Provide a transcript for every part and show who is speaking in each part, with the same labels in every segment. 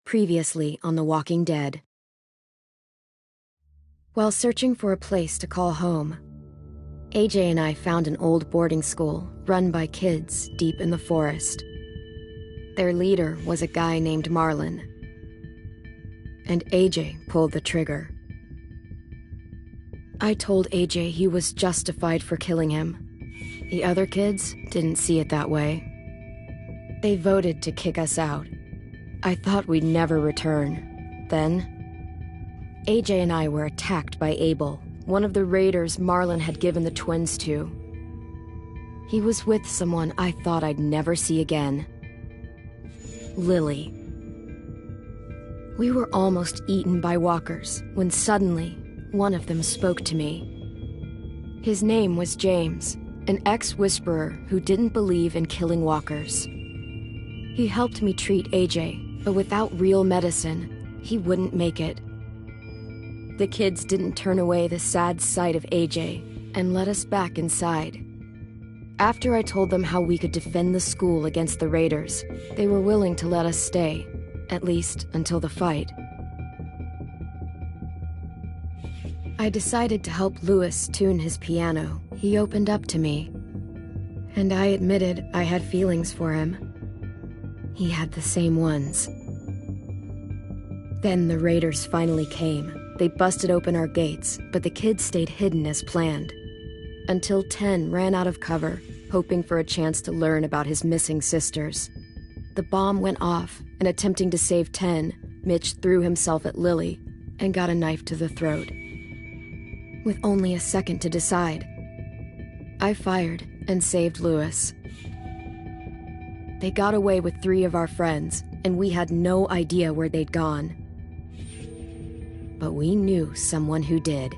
Speaker 1: Previously on The Walking Dead. While searching for a place to call home, AJ and I found an old boarding school run by kids deep in the forest. Their leader was a guy named Marlon, and AJ pulled the trigger. I told AJ he was justified for killing him. The other kids didn't see it that way. They voted to kick us out. I thought we'd never return. Then, AJ and I were attacked by Abel, one of the raiders Marlon had given the twins to. He was with someone I thought I'd never see again. Lily. We were almost eaten by walkers when suddenly one of them spoke to me. His name was James, an ex-whisperer who didn't believe in killing walkers. He helped me treat AJ, but without real medicine, he wouldn't make it. The kids didn't turn away the sad sight of AJ and let us back inside. After I told them how we could defend the school against the raiders, they were willing to let us stay, at least until the fight. I decided to help Louis tune his piano. He opened up to me, and I admitted I had feelings for him. He had the same ones. Then the raiders finally came. They busted open our gates, but the kids stayed hidden as planned. Until 10 ran out of cover, hoping for a chance to learn about his missing sisters. The bomb went off, and attempting to save 10, Mitch threw himself at Lily and got a knife to the throat. With only a second to decide, I fired and saved Louis. They got away with 3 of our friends, and we had no idea where they'd gone. But we knew someone who did.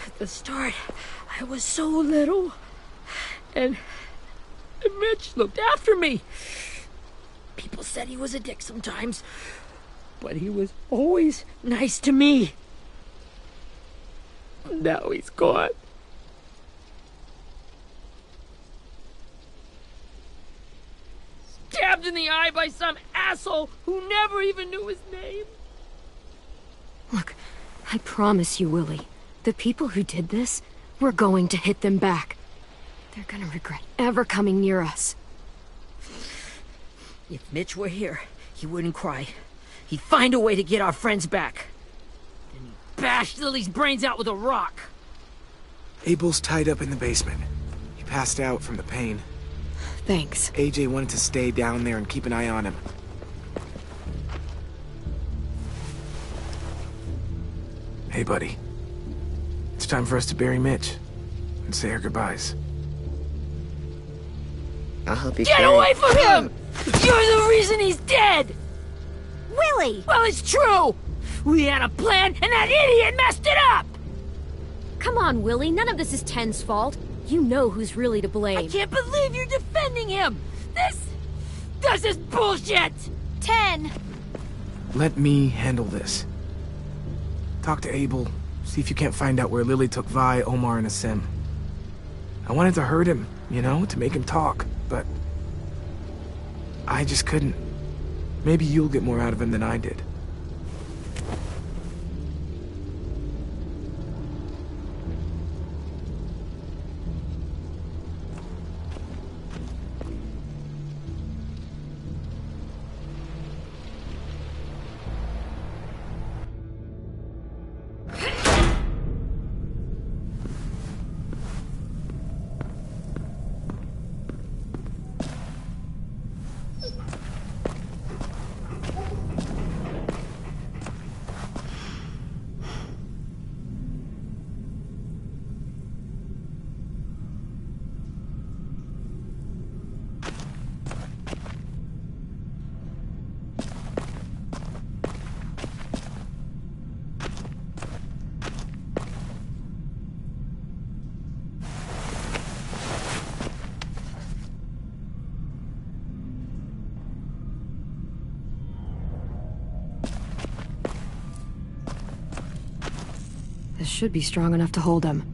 Speaker 2: At the start, I was so little, and Mitch looked after me. People said he was a dick sometimes, but he was always nice to me. Now he's gone. Stabbed in the eye by some asshole who never even knew his name.
Speaker 1: Look, I promise you, Willie, the people who did this, we're going to hit them back. They're gonna regret ever coming near us.
Speaker 2: If Mitch were here, he wouldn't cry. He'd find a way to get our friends back. Then he'd bash Lily's brains out with a rock.
Speaker 3: Abel's tied up in the basement. He passed out from the pain.
Speaker 1: Thanks.
Speaker 3: AJ wanted to stay down there and keep an eye on him. Hey, buddy. It's time for us to bury Mitch and say our goodbyes.
Speaker 4: I'll help you
Speaker 2: Get
Speaker 4: carry.
Speaker 2: away from him! You're the reason he's dead!
Speaker 1: Willie!
Speaker 2: Well, it's true! We had a plan, and that idiot messed it up!
Speaker 1: Come on, Willie, none of this is Ten's fault. You know who's really to blame.
Speaker 2: I can't believe you're defending him! This is bullshit!
Speaker 5: 10!
Speaker 3: let me handle this. Talk to Abel, see if you can't find out where Lily took Vi, Omar, and Asim. I wanted to hurt him, you know, to make him talk, but I just couldn't. Maybe you'll get more out of him than I did.
Speaker 1: This should be strong enough to hold him.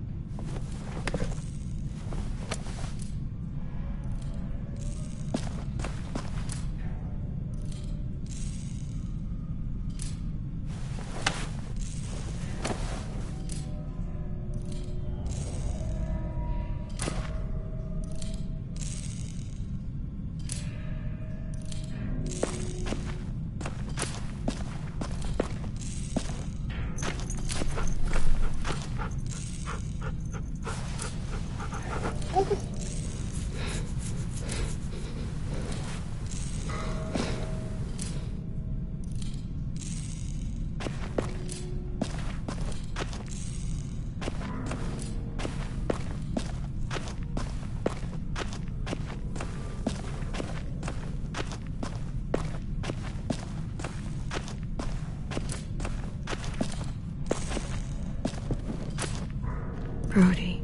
Speaker 1: Brody.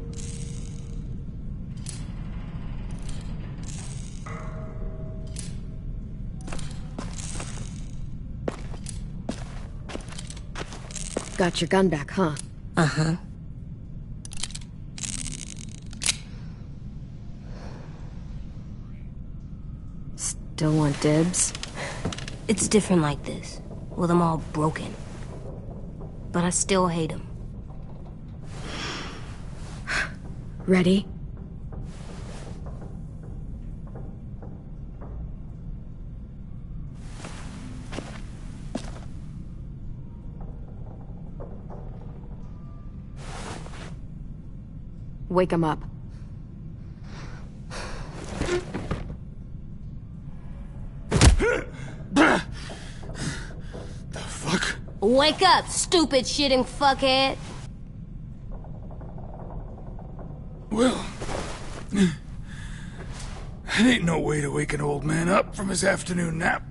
Speaker 1: Got your gun back, huh?
Speaker 4: Uh-huh.
Speaker 1: Still want dibs?
Speaker 4: It's different like this, with them all broken. But I still hate him.
Speaker 1: Ready? Wake him up.
Speaker 5: The fuck?
Speaker 4: Wake up, stupid shitting fuckhead!
Speaker 5: Well, that ain't no way to wake an old man up from his afternoon nap.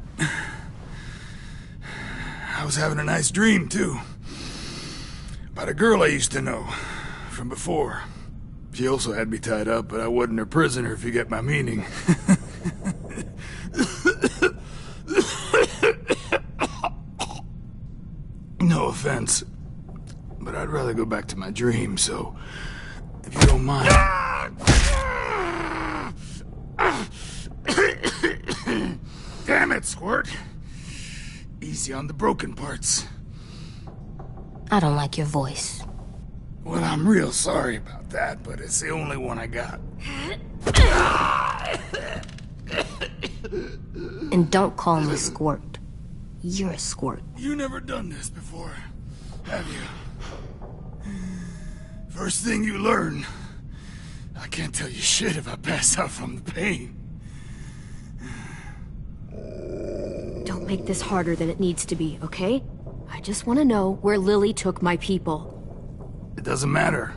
Speaker 5: I was having a nice dream, too. About a girl I used to know from before. She also had me tied up, but I wasn't her prisoner, if you get my meaning. No offense, but I'd rather go back to my dream, so if you don't mind. Damn it, Squirt. Easy on the broken parts.
Speaker 4: I don't like your voice.
Speaker 5: Well, I'm real sorry about that, but it's the only one I got.
Speaker 4: And don't call me Squirt. You're a squirt.
Speaker 5: You never done this before, have you? First thing you learn, I can't tell you shit if I pass out from the pain.
Speaker 1: Don't make this harder than it needs to be, okay? I just want to know where Lily took my people.
Speaker 5: It doesn't matter.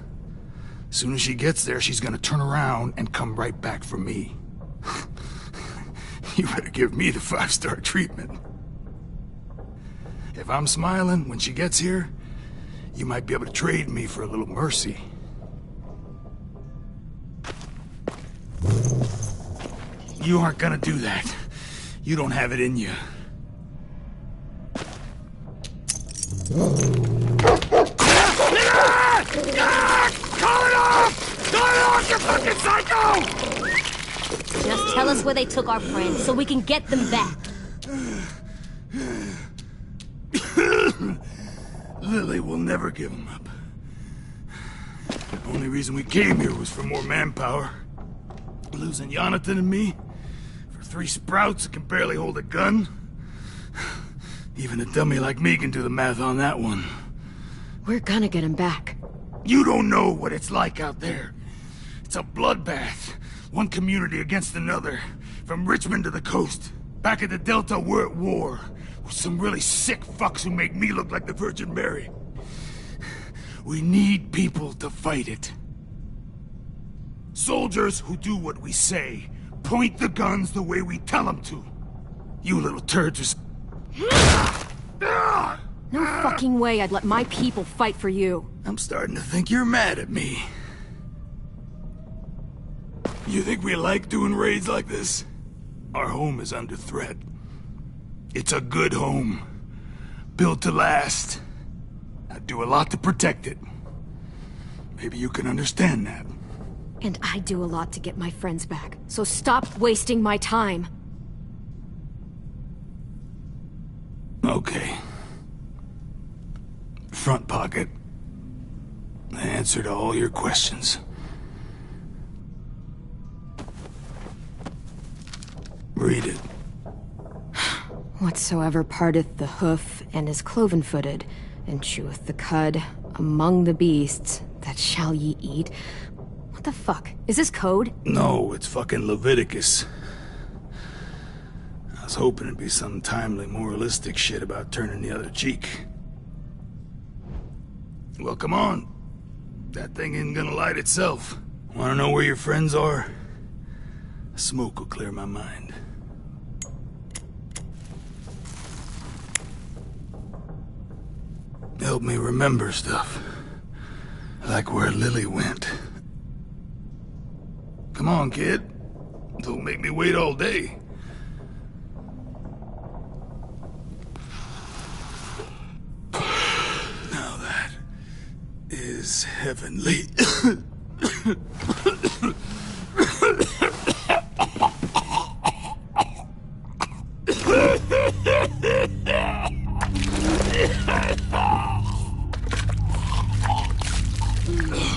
Speaker 5: As soon as she gets there, she's gonna turn around and come right back for me. You better give me the 5-star treatment. If I'm smiling when she gets here, you might be able to trade me for a little mercy. You aren't gonna do that. You don't have it in you. Call it off! Call it off, you fucking psycho!
Speaker 4: Just tell us where they took our friends so we can get them back.
Speaker 5: Lily will never give him up. The only reason we came here was for more manpower. Losing Jonathan and me for 3 sprouts that can barely hold a gun. Even a dummy like me can do the math on that one.
Speaker 1: We're gonna get him back.
Speaker 5: You don't know what it's like out there. It's a bloodbath. One community against another. From Richmond to the coast. Back at the Delta, we're at war. With some really sick fucks who make me look like the Virgin Mary. We need people to fight it. Soldiers who do what we say. Point the guns the way we tell them to. You little turds just...
Speaker 1: No fucking way I'd let my people fight for you.
Speaker 5: I'm starting to think you're mad at me. You think we like doing raids like this? Our home is under threat. It's a good home. Built to last. I do a lot to protect it. Maybe you can understand that.
Speaker 1: And I do a lot to get my friends back. So stop wasting my time.
Speaker 5: Okay. Front pocket. The answer to all your questions. Read it.
Speaker 1: Whatsoever parteth the hoof and is cloven-footed, and cheweth the cud among the beasts, that shall ye eat. What the fuck? Is this code?
Speaker 5: No, it's fucking Leviticus. I was hoping it'd be some timely, moralistic shit about turning the other cheek. Well, come on. That thing isn't gonna light itself. Wanna know where your friends are? Smoke will clear my mind. Help me remember stuff. Like where Lily went. Come on, kid. Don't make me wait all day. Now that is heavenly.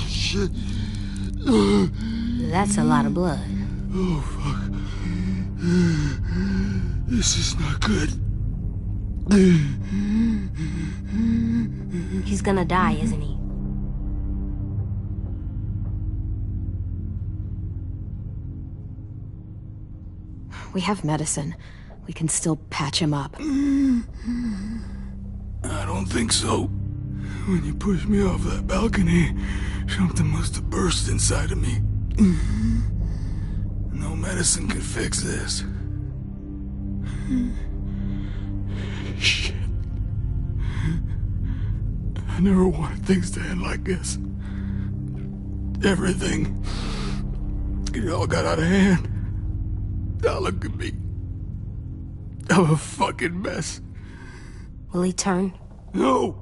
Speaker 5: Shit.
Speaker 4: That's a lot of blood.
Speaker 5: Oh, fuck. This is not good.
Speaker 4: He's gonna die, isn't he?
Speaker 1: We have medicine. We can still patch him up.
Speaker 5: I don't think so. When you pushed me off that balcony, something must have burst inside of me. No medicine could fix this. Shit. I never wanted things to end like this. Everything. It all got out of hand. Now look at me. I'm a fucking mess.
Speaker 4: Will he turn?
Speaker 5: No!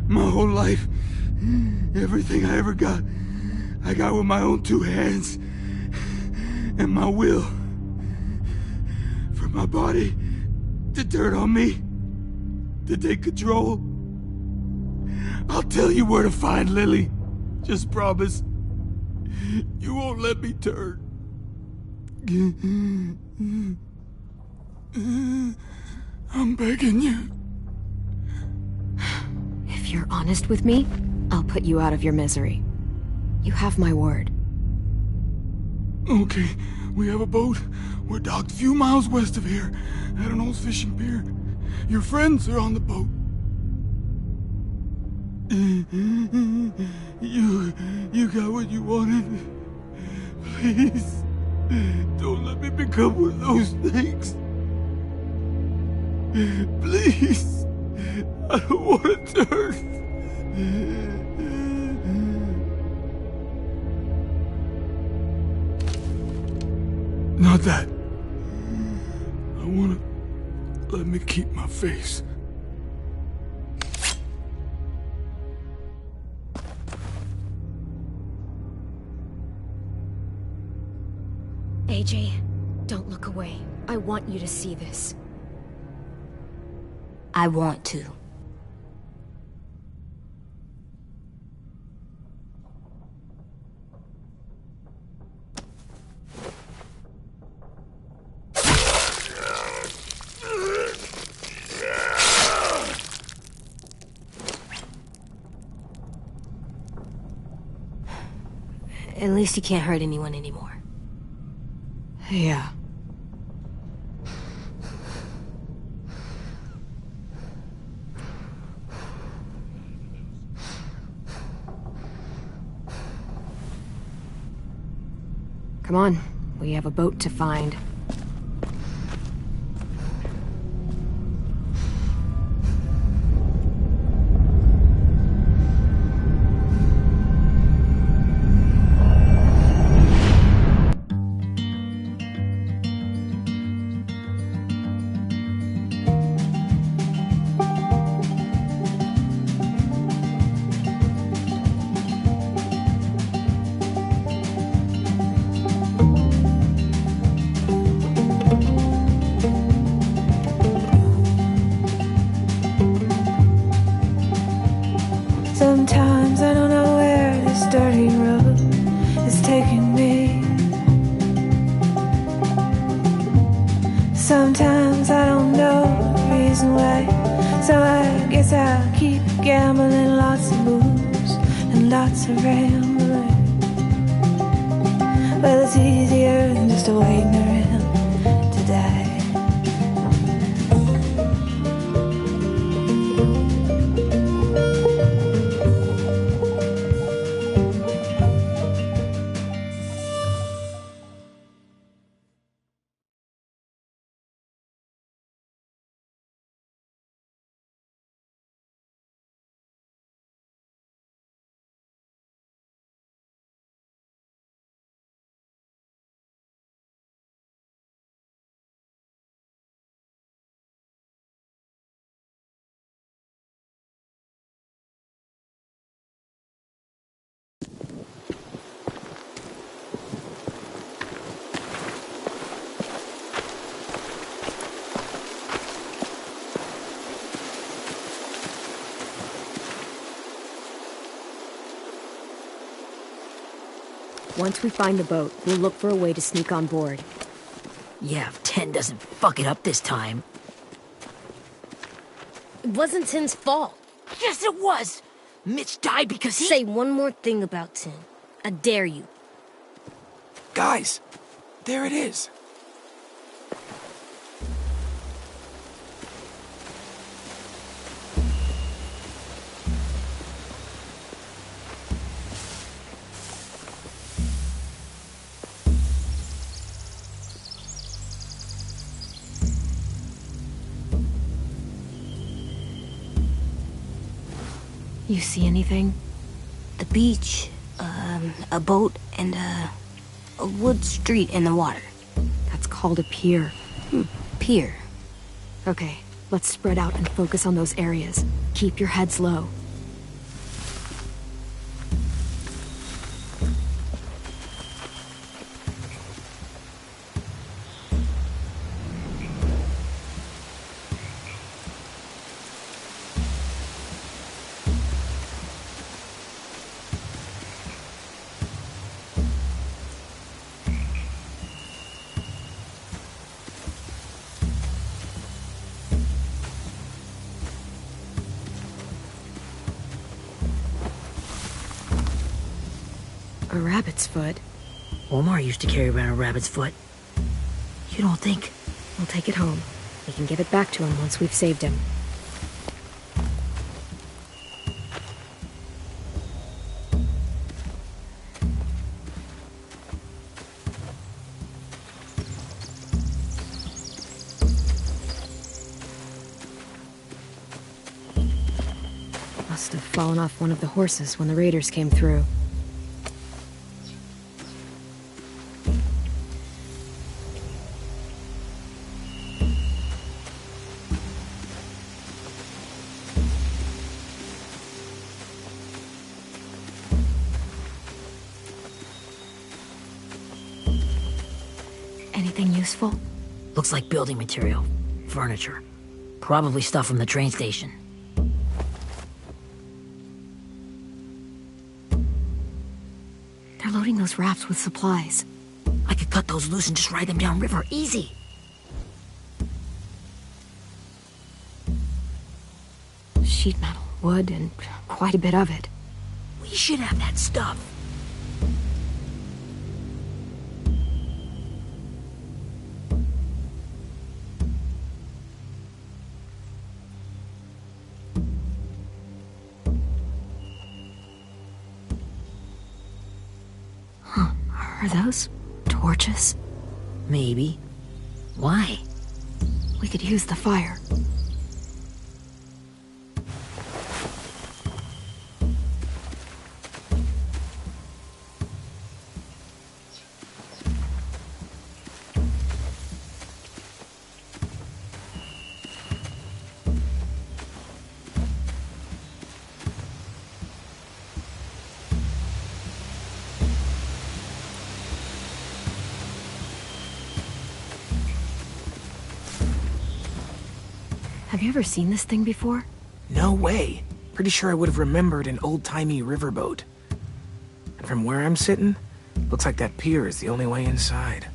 Speaker 5: My whole life, everything I ever got, I got with my own 2 hands and my will. For my body to turn on me, to take control. I'll tell you where to find Lily. Just promise you won't let me turn. I'm begging you.
Speaker 1: If you're honest with me, I'll put you out of your misery. You have my word.
Speaker 5: Okay, we have a boat. We're docked a few miles west of here, at an old fishing pier. Your friends are on the boat. You got what you wanted. Please, don't let me become one of those things. Please, I don't want to turn. Not that. I wanna... let me keep my face.
Speaker 1: AJ, don't look away. I want you to see this.
Speaker 4: I want to. At least he can't hurt anyone anymore.
Speaker 1: Yeah. Come on, we have a boat to find.
Speaker 6: Sometimes I don't know where this dirty road is taking me. Sometimes I don't know the reason why, so I guess I'll keep gambling. Lots of moves and lots of rambling. Well, it's easier than just waiting around to die.
Speaker 1: Once we find the boat, we'll look for a way to sneak on board.
Speaker 2: Yeah, if 10 doesn't fuck it up this time.
Speaker 4: It wasn't Tin's fault.
Speaker 2: Yes, it was! Mitch died because he...
Speaker 4: Say one more thing about Tin. I dare you.
Speaker 3: Guys, there it is.
Speaker 1: You see anything?
Speaker 4: The beach, a boat, and a wood street in the water.
Speaker 1: That's called a pier.
Speaker 4: Pier.
Speaker 1: Okay, let's spread out and focus on those areas. Keep your heads low. A rabbit's foot?
Speaker 2: Omar used to carry around a rabbit's foot. You don't think...
Speaker 1: We'll take it home. We can give it back to him once we've saved him. Must have fallen off one of the horses when the raiders came through.
Speaker 4: useful?
Speaker 2: Looks like building material. Furniture. Probably stuff from the train station.
Speaker 4: They're loading those rafts with supplies.
Speaker 2: I could cut those loose and just ride them downriver. Easy.
Speaker 1: Sheet metal, wood, and quite a bit of it.
Speaker 2: We should have that stuff.
Speaker 1: Are those torches?
Speaker 2: Maybe. Why?
Speaker 1: We could use the fire. Have you ever seen this thing before?
Speaker 3: No way. Pretty sure I would have remembered an old-timey riverboat. And from where I'm sitting, looks like that pier is the only way inside.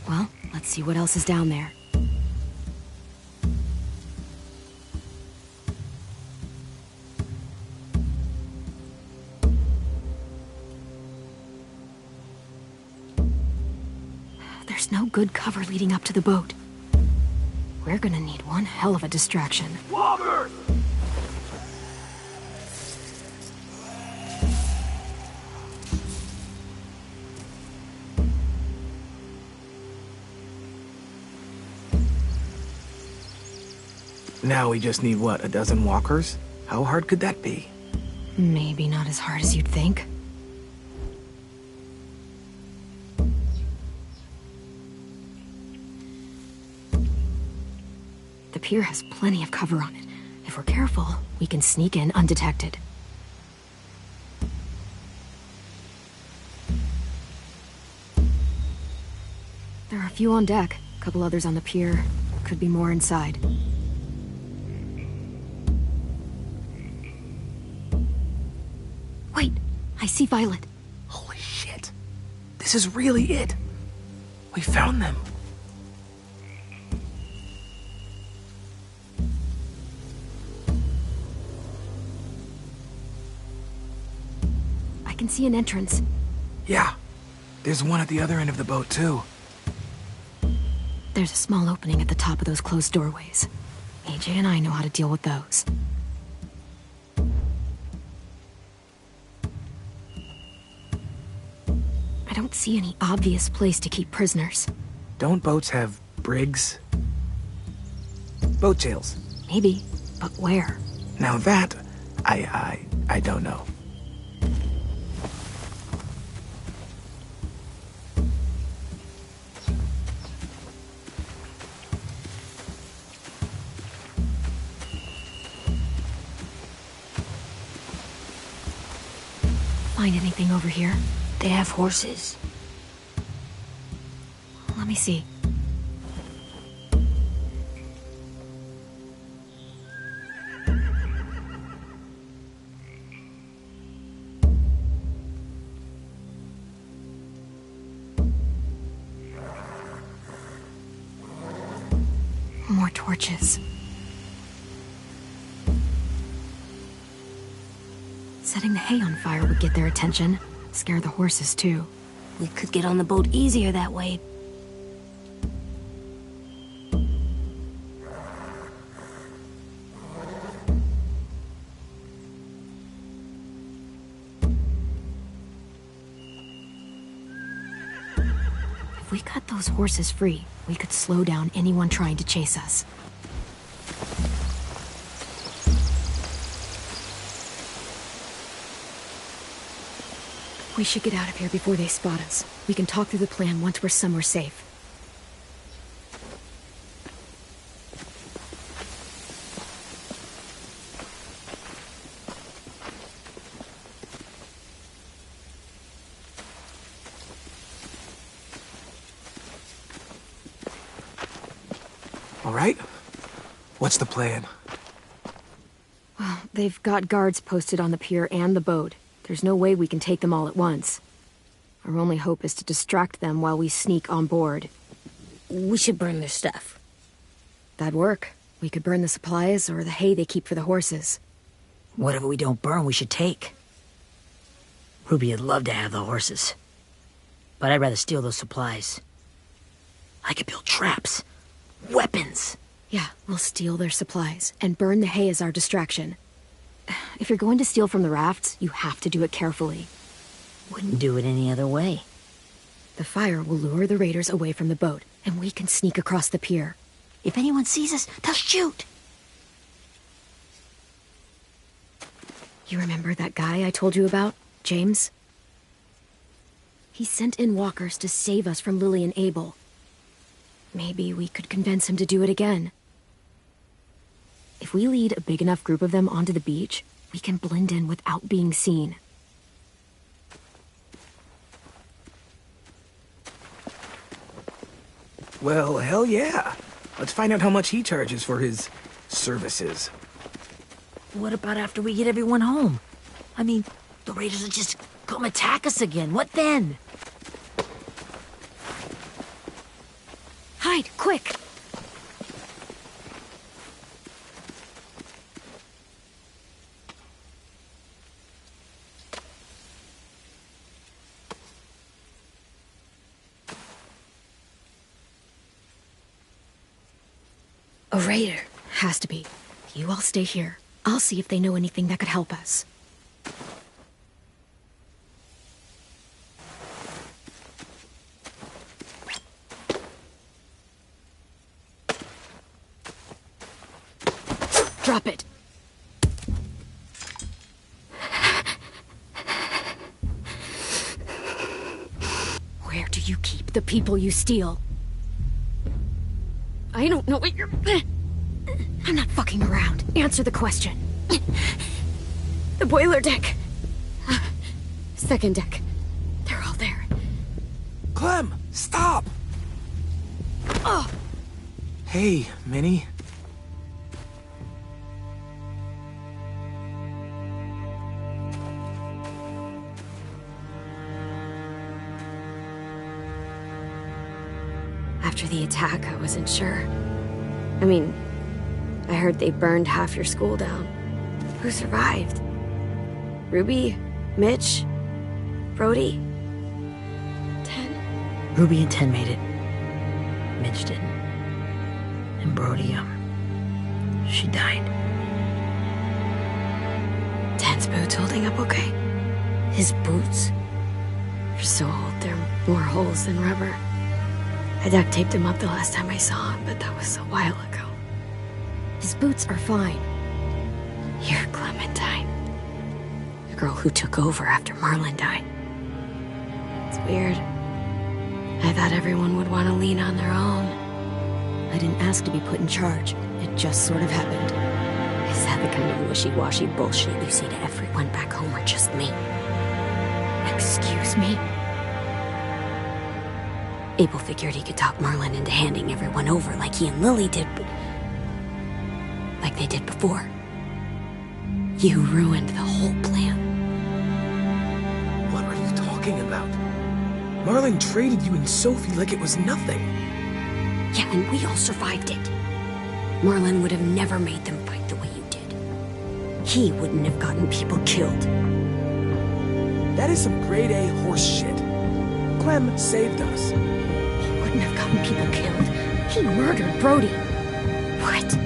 Speaker 1: Well, let's see what else is down there. There's no good cover leading up to the boat. We're gonna need one hell of a distraction.
Speaker 5: Water!
Speaker 3: Now we just need, what, a dozen walkers? How hard could that be?
Speaker 1: Maybe not as hard as you'd think. The pier has plenty of cover on it. If we're careful, we can sneak in undetected. There are a few on deck, a couple others on the pier. Could be more inside. Wait, I see Violet.
Speaker 3: Holy shit. This is really it. We found them.
Speaker 1: I can see an entrance.
Speaker 3: Yeah. There's one at the other end of the boat, too.
Speaker 1: There's a small opening at the top of those closed doorways. AJ and I know how to deal with those. I don't see any obvious place to keep prisoners.
Speaker 3: Don't boats have brigs? Boat jails.
Speaker 1: Maybe, but where?
Speaker 3: Now that, I don't know.
Speaker 1: Find anything over here?
Speaker 4: They have horses.
Speaker 1: Let me see. More torches. Setting the hay on fire would get their attention. Scare the horses, too.
Speaker 4: We could get on the boat easier that way.
Speaker 1: If we cut those horses free, we could slow down anyone trying to chase us. We should get out of here before they spot us. We can talk through the plan once we're somewhere safe.
Speaker 3: right? What's the plan?
Speaker 1: Well, they've got guards posted on the pier and the boat. There's no way we can take them all at once. Our only hope is to distract them while we sneak on board.
Speaker 2: We should burn their stuff.
Speaker 1: That'd work. We could burn the supplies or the hay they keep for the horses.
Speaker 2: Whatever we don't burn, we should take. Ruby would love to have the horses. But I'd rather steal those supplies. I could build traps. Weapons.
Speaker 1: Yeah, we'll steal their supplies and burn the hay as our distraction. If you're going to steal from the rafts, you have to do it carefully.
Speaker 2: Wouldn't do it any other way.
Speaker 1: The fire will lure the raiders away from the boat, and we can sneak across the pier.
Speaker 2: If anyone sees us, they'll shoot.
Speaker 1: You remember that guy I told you about, James? He sent in walkers to save us from Lily and Abel. Maybe we could convince him to do it again. If we lead a big enough group of them onto the beach, we can blend in without being seen.
Speaker 3: Well, hell yeah. Let's find out how much he charges for his services.
Speaker 2: What about after we get everyone home? I mean, the raiders will just come attack us again. What then?
Speaker 1: Hide, quick! A raider. Has to be. You all stay here. I'll see if they know anything that could help us. Drop it. Where do you keep the people you steal? I don't know what you're... I'm not fucking around. Answer the question. The boiler deck. Second deck. They're all there.
Speaker 3: Clem, stop!
Speaker 1: Oh!
Speaker 3: Hey, Minnie.
Speaker 1: After the attack, I wasn't sure. I mean, I heard they burned half your school down. Who survived? Ruby? Mitch? Brody? 10?
Speaker 2: Ruby and 10 made it. Mitch didn't. And Brody, she died.
Speaker 1: 10's boots holding up okay?
Speaker 2: His boots?
Speaker 1: They're so old, there are more holes than rubber. I duct taped him up the last time I saw him, but that was a while ago. His boots are fine. You're Clementine. The girl who took over after Marlon died. It's weird. I thought everyone would want to lean on their own. I didn't ask to be put in charge. It just sort of happened. Is that the kind of wishy-washy bullshit you say to everyone back home or just me? Excuse me? Abel figured he could talk Marlon into handing everyone over like he and Lily did, but... like they did before. You ruined the whole plan.
Speaker 3: What are you talking about? Marlon traded you and Sophie like it was nothing.
Speaker 1: Yeah, and we all survived it. Marlon would have never made them fight the way you did. He wouldn't have gotten people killed.
Speaker 3: That is some grade A horse shit. Clem saved us.
Speaker 1: He wouldn't have gotten people killed. He murdered Brody. What?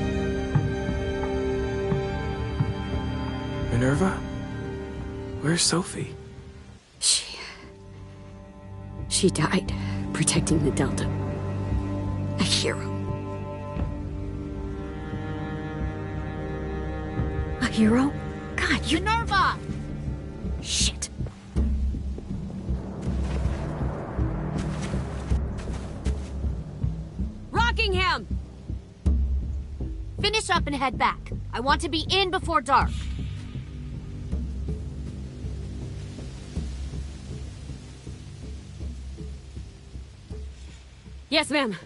Speaker 3: Minerva? Where's Sophie?
Speaker 1: She died protecting the Delta. A hero. A hero? God, you...
Speaker 2: Minerva!
Speaker 1: Shit.
Speaker 7: Rockingham! Finish up and head back. I want to be in before dark.
Speaker 1: Yes, ma'am.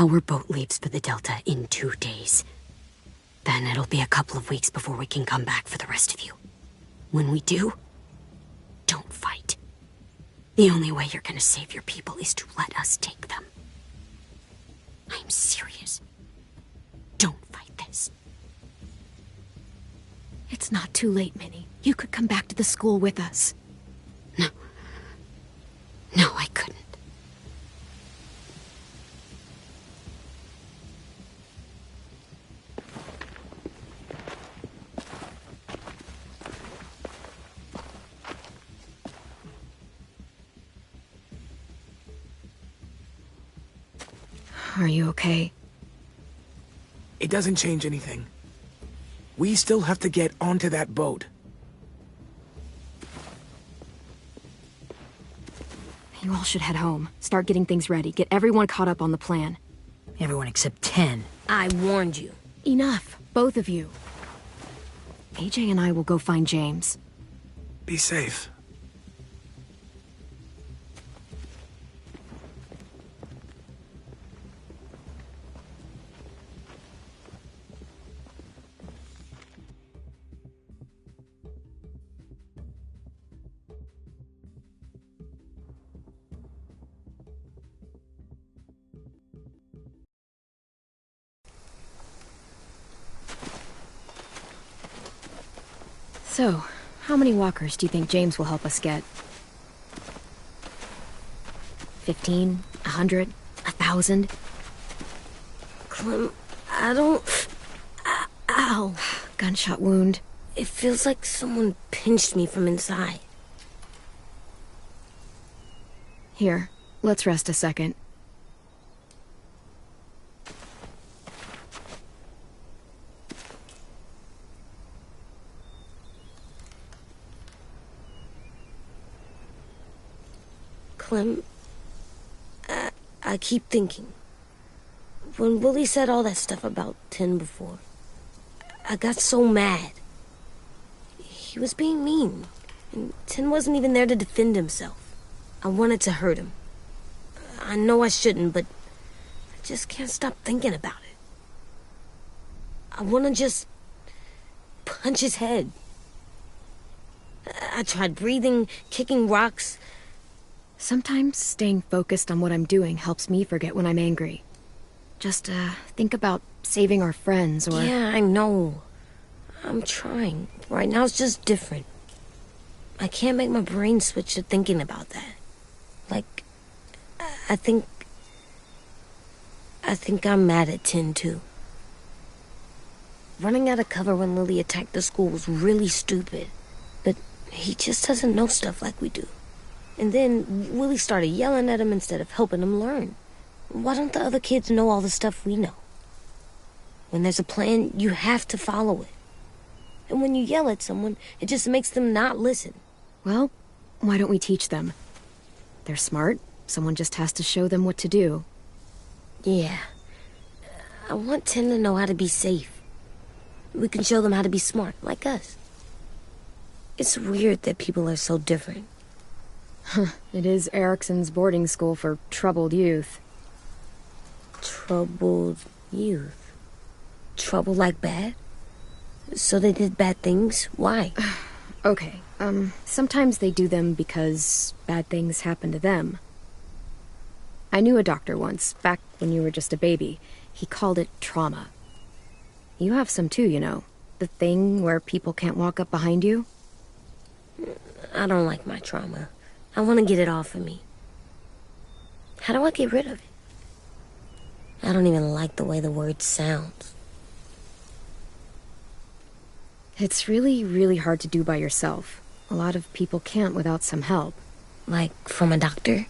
Speaker 4: Our boat leaves for the Delta in 2 days. Then it'll be a couple of weeks before we can come back for the rest of you. When we do, don't fight. The only way you're gonna save your people is to let us take them. I'm serious. Don't fight this.
Speaker 1: It's not too late, Minnie. You could come back to the school with us.
Speaker 4: No. No, I couldn't.
Speaker 1: Are you okay?
Speaker 3: It doesn't change anything. We still have to get onto that boat.
Speaker 1: You all should head home. Start getting things ready. Get everyone caught up on the plan.
Speaker 2: Everyone except 10.
Speaker 4: I warned you.
Speaker 1: Enough, both of you. AJ and I will go find James.
Speaker 3: Be safe.
Speaker 1: So, how many walkers do you think James will help us get? 15? 100? 1,000?
Speaker 4: Clem, I don't... Ow.
Speaker 1: Gunshot wound.
Speaker 4: It feels like someone pinched me from inside.
Speaker 1: Here, let's rest a second.
Speaker 4: Clem, I keep thinking. When Willie said all that stuff about 10 before, I got so mad. He was being mean, and 10 wasn't even there to defend himself. I wanted to hurt him. I know I shouldn't, but I just can't stop thinking about it. I want to just punch his head. I tried breathing, kicking rocks.
Speaker 1: Sometimes staying focused on what I'm doing helps me forget when I'm angry. Just, think about saving our friends or...
Speaker 4: Yeah, I know. I'm trying. Right now it's just different. I can't make my brain switch to thinking about that. Like, I think I'm mad at 10 too. Running out of cover when Lily attacked the school was really stupid. But he just doesn't know stuff like we do. And then Willie started yelling at him instead of helping him learn. Why don't the other kids know all the stuff we know? When there's a plan, you have to follow it. And when you yell at someone, it just makes them not listen.
Speaker 1: Well, why don't we teach them? They're smart. Someone just has to show them what to do.
Speaker 4: Yeah. I want 10 to know how to be safe. We can show them how to be smart, like us. It's weird that people are so different.
Speaker 1: It is Erickson's boarding school for troubled youth.
Speaker 4: Troubled youth? Trouble like bad? So they did bad things? Why?
Speaker 1: Okay, sometimes they do them because bad things happen to them. I knew a doctor once, back when you were just a baby. He called it trauma. You have some too, you know. The thing where people can't walk up behind you.
Speaker 4: I don't like my trauma. I want to get it off of me. How do I get rid of it? I don't even like the way the word sounds.
Speaker 1: It's really, really hard to do by yourself. A lot of people can't without some help.
Speaker 4: Like from a doctor?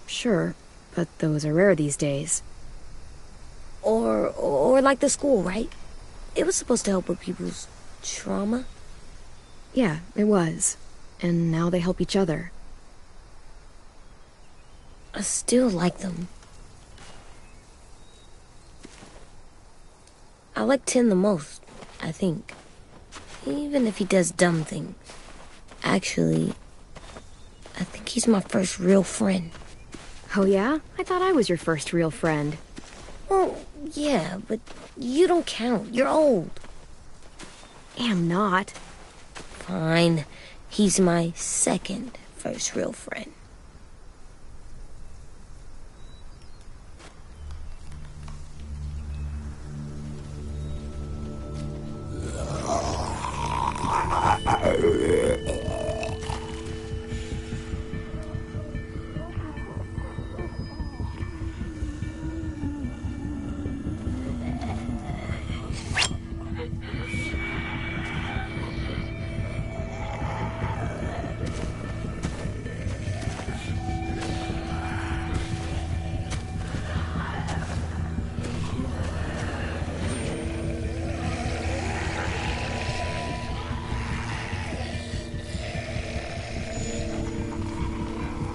Speaker 1: Sure, but those are rare these days.
Speaker 4: Or like the school, right? It was supposed to help with people's trauma.
Speaker 1: Yeah, it was. And now they help each other.
Speaker 4: I still like them. I like 10 the most, I think. Even if he does dumb things. Actually, I think he's my first real friend.
Speaker 1: Oh yeah? I thought I was your first real friend.
Speaker 4: Well, yeah, but you don't count. You're old.
Speaker 1: Am not.
Speaker 4: Fine. He's my second first real friend.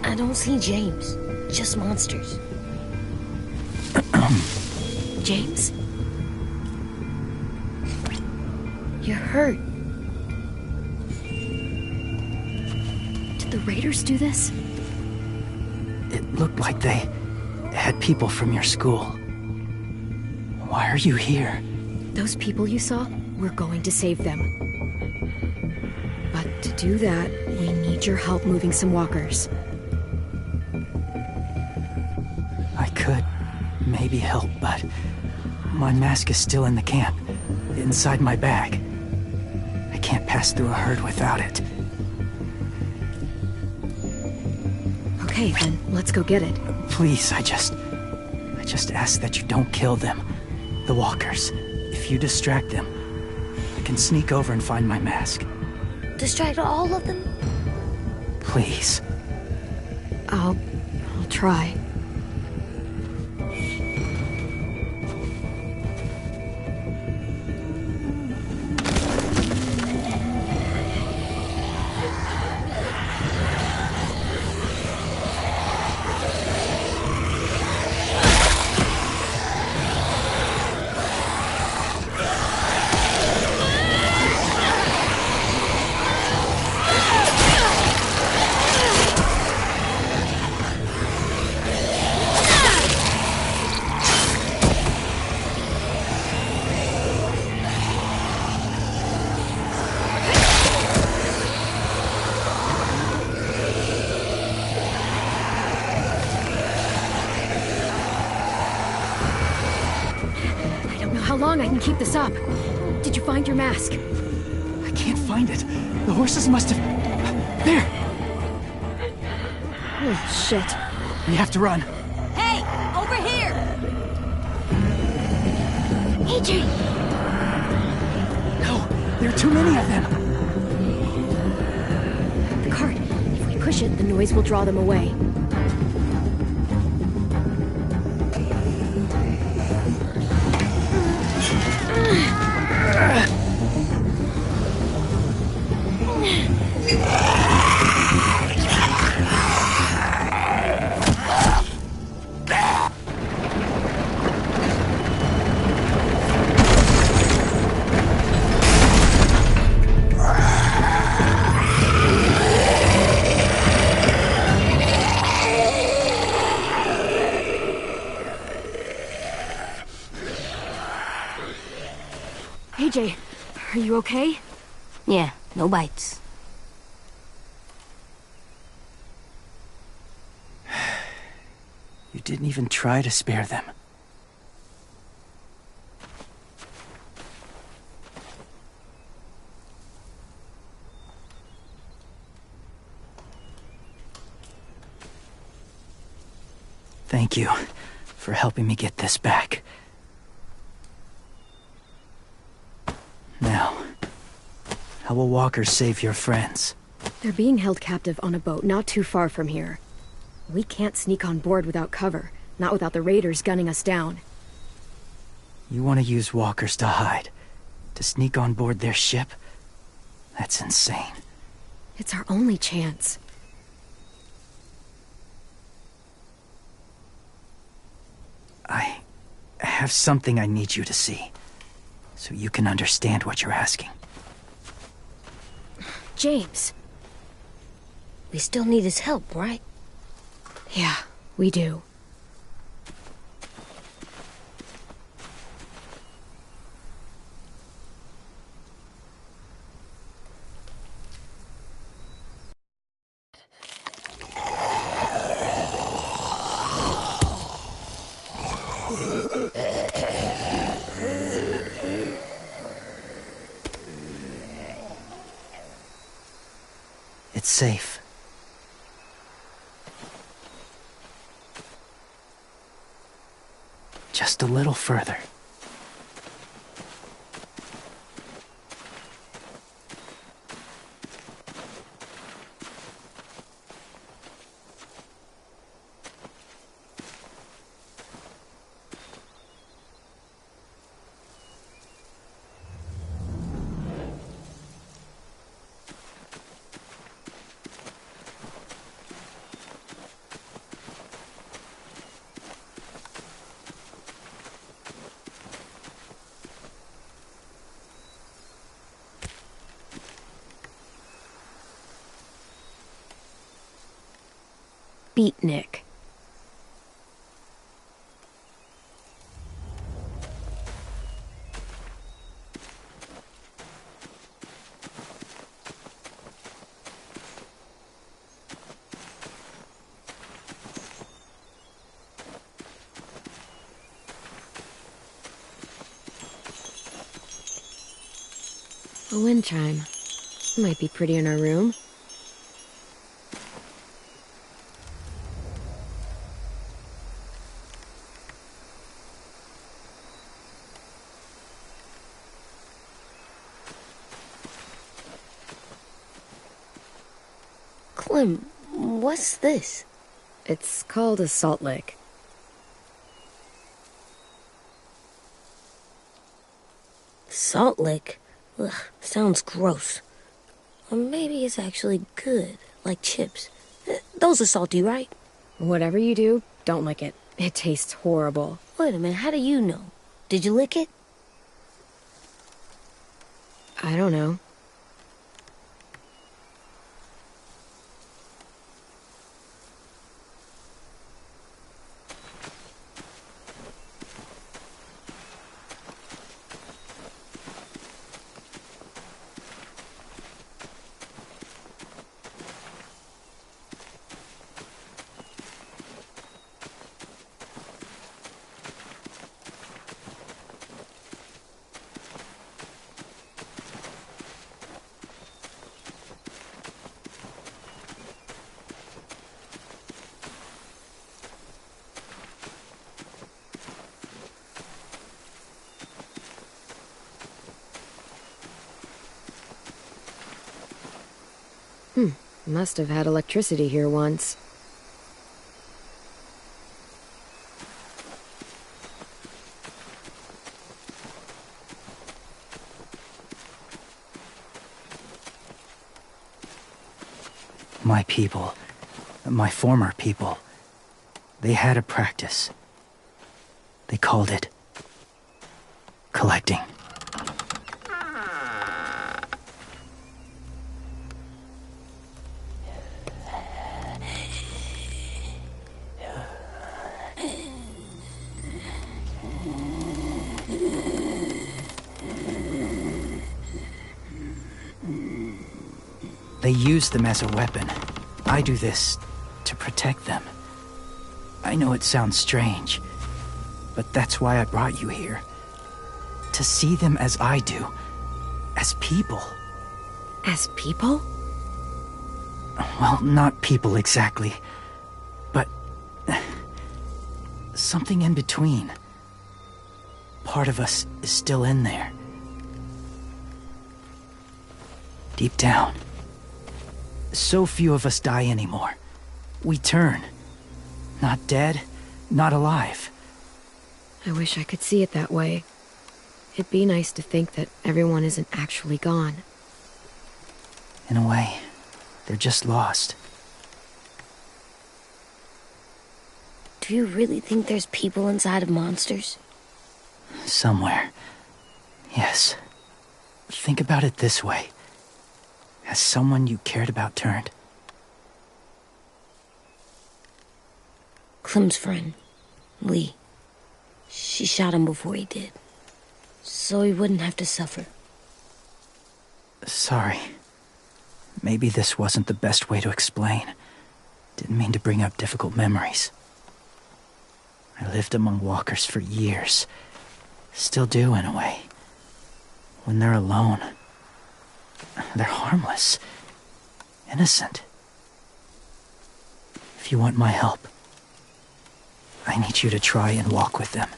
Speaker 4: I don't see James. Just monsters.
Speaker 1: James? You're hurt. Did the raiders do this?
Speaker 8: It looked like they had people from your school. Why are you here?
Speaker 1: Those people you saw, we're going to save them. But to do that, we need your help moving some walkers.
Speaker 8: I could maybe help, but my mask is still in the camp, inside my bag. I can't pass through a herd without it.
Speaker 1: Okay, then let's go get it.
Speaker 8: Please, I just ask that you don't kill them. The walkers. If you distract them, I can sneak over and find my mask.
Speaker 4: Distract all of them?
Speaker 8: Please.
Speaker 1: I'll try. How long I can keep this up? Did you find your mask?
Speaker 8: I can't find it. The horses must have... There!
Speaker 1: Oh, shit.
Speaker 8: We have to run.
Speaker 7: Hey, over here!
Speaker 1: AJ!
Speaker 8: No, there are too many of them.
Speaker 1: The cart. If we push it, the noise will draw them away. AJ, are you okay?
Speaker 4: Yeah, no bites.
Speaker 8: You didn't even try to spare them. Thank you for helping me get this back. Now, how will walkers save your friends?
Speaker 1: They're being held captive on a boat not too far from here. We can't sneak on board without cover, not without the raiders gunning us down.
Speaker 8: You want to use walkers to hide? To sneak on board their ship? That's insane.
Speaker 1: It's our only chance.
Speaker 8: I have something I need you to see, so you can understand what you're asking.
Speaker 1: James.
Speaker 4: We still need his help, right?
Speaker 1: Yeah, we do.
Speaker 8: It's safe. Just a little further.
Speaker 1: Beatnik. A wind chime. Might be pretty in our room.
Speaker 4: Clem, what's this?
Speaker 1: It's called a salt lick.
Speaker 4: Salt lick? Ugh, sounds gross. Or maybe it's actually good, like chips. Those are salty, right?
Speaker 1: Whatever you do, don't lick it. It tastes horrible.
Speaker 4: Wait a minute, how do you know? Did you lick it?
Speaker 1: I don't know. Must have had electricity here once.
Speaker 8: My people, my former people, they had a practice. They called it collecting. They use them as a weapon. I do this to protect them. I know it sounds strange, but that's why I brought you here. To see them as I do. As people.
Speaker 1: As people?
Speaker 8: Well, not people exactly, but something in between. Part of us is still in there. Deep down. So few of us die anymore. We turn. Not dead, not alive.
Speaker 1: I wish I could see it that way. It'd be nice to think that everyone isn't actually gone.
Speaker 8: In a way, they're just lost.
Speaker 4: Do you really think there's people inside of monsters?
Speaker 8: Somewhere. Yes. Think about it this way. Has someone you cared about turned?
Speaker 4: Clem's friend, Lee. She shot him before he did. So he wouldn't have to suffer.
Speaker 8: Sorry. Maybe this wasn't the best way to explain. Didn't mean to bring up difficult memories. I lived among walkers for years. Still do, in a way. When they're alone, they're harmless. innocent. If you want my help, I need you to try and walk with them.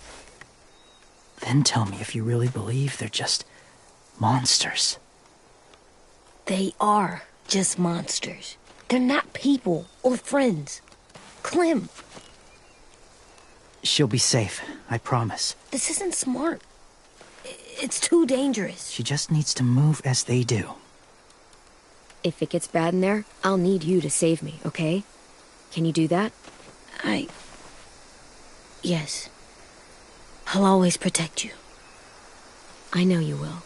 Speaker 8: Then tell me if you really believe they're just monsters.
Speaker 4: They are just monsters. They're not people or friends. Clem,
Speaker 8: She'll be safe, I promise.
Speaker 4: this isn't smart. It's too dangerous.
Speaker 8: She just needs to move as they do.
Speaker 1: If it gets bad in there, I'll need you to save me, okay? Can you do that?
Speaker 4: Yes. I'll always protect you.
Speaker 1: I know you will.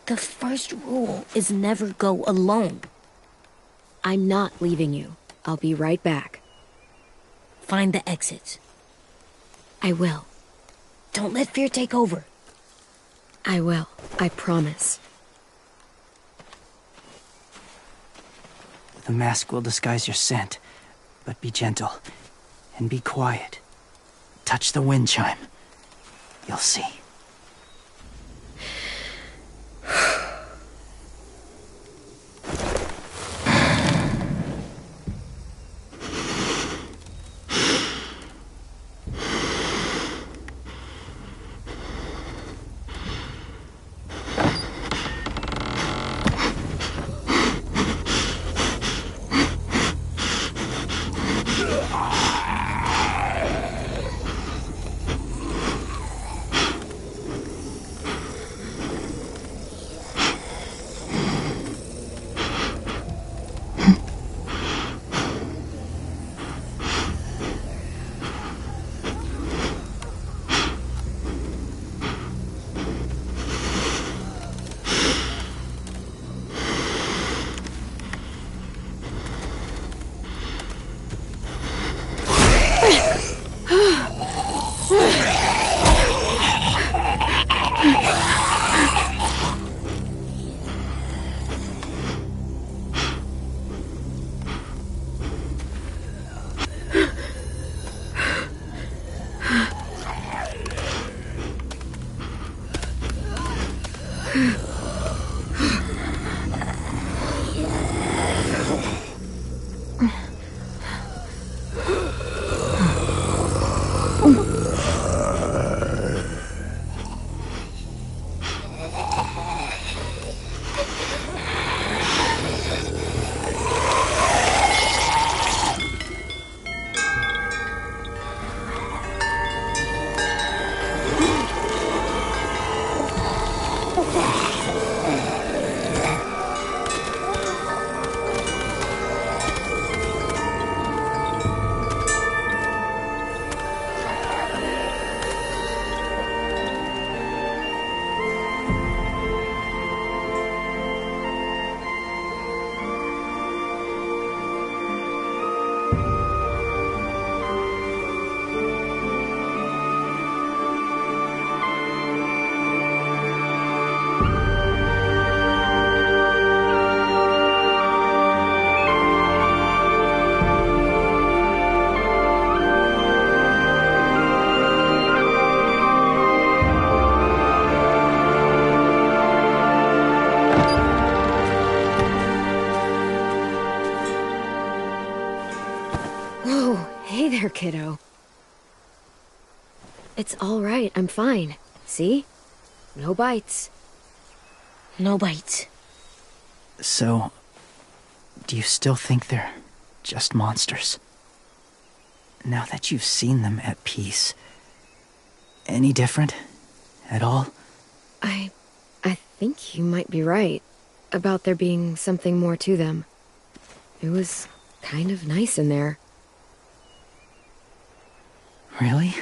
Speaker 4: The first rule is never go alone.
Speaker 1: I'm not leaving you. I'll be right back.
Speaker 4: Find the exits.
Speaker 1: I will.
Speaker 4: Don't let fear take over.
Speaker 1: I will. I promise.
Speaker 8: The mask will disguise your scent, but be gentle and be quiet. Touch the wind chime. You'll see.
Speaker 1: Hey there, kiddo. It's all right. I'm fine. See? No bites.
Speaker 4: No bites.
Speaker 8: So, do you still think they're just monsters? Now that you've seen them at peace, any different at all?
Speaker 1: I think you might be right about there being something more to them. It was kind of nice in there.
Speaker 8: Really?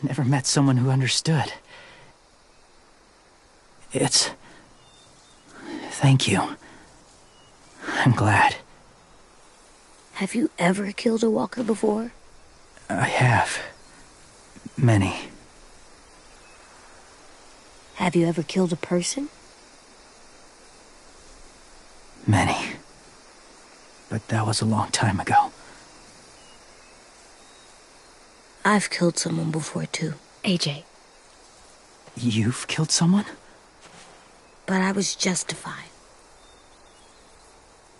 Speaker 8: Never met someone who understood. Thank you. I'm glad.
Speaker 4: Have you ever killed a walker before?
Speaker 8: I have. Many.
Speaker 4: Have you ever killed a person?
Speaker 8: Many. but that was a long time ago.
Speaker 4: I've killed someone before, too.
Speaker 1: AJ.
Speaker 8: You've killed someone?
Speaker 4: But I was justified.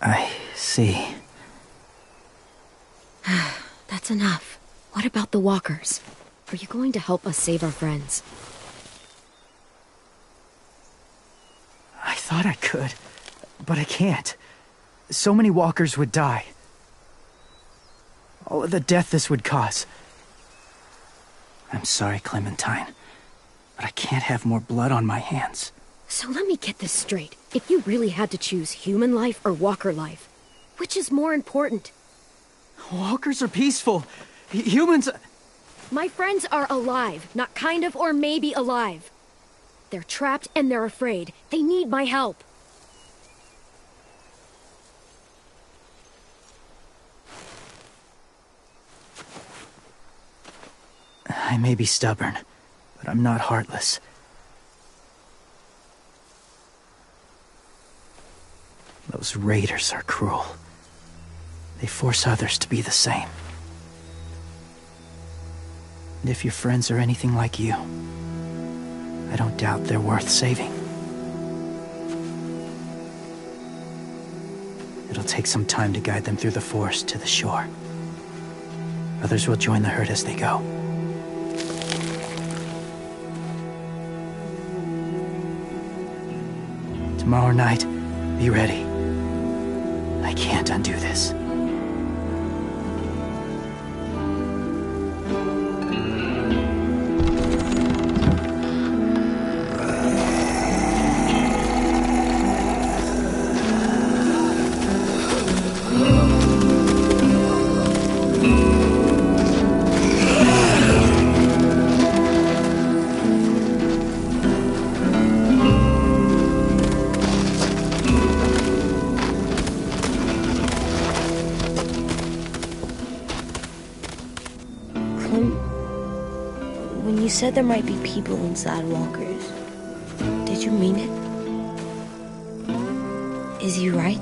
Speaker 8: I see.
Speaker 1: That's enough. What about the walkers? Are you going to help us save our friends?
Speaker 8: I thought I could, but I can't. So many walkers would die. Oh, the death this would cause. I'm sorry, Clementine, but I can't have more blood on my hands.
Speaker 1: So let me get this straight. If you really had to choose human life or walker life, which is more important?
Speaker 8: Walkers are peaceful. Humans...
Speaker 1: My friends are alive, not kind of or maybe alive. They're trapped and they're afraid. They need my help.
Speaker 8: I may be stubborn, but I'm not heartless. Those raiders are cruel. They force others to be the same. And if your friends are anything like you, I don't doubt they're worth saving. It'll take some time to guide them through the forest to the shore. Others will join the herd as they go. Tomorrow night, be ready. I can't undo this.
Speaker 4: When you said there might be people inside walkers, did you mean it? Is he right?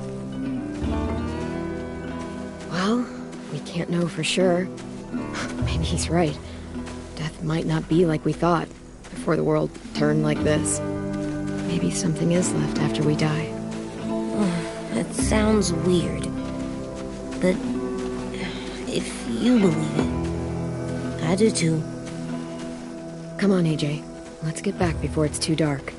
Speaker 1: Well, we can't know for sure. Maybe he's right. Death might not be like we thought before the world turned like this. Maybe something is left after we die.
Speaker 4: That sounds weird. But if you believe it, I do too.
Speaker 1: Come on, AJ. Let's get back before it's too dark.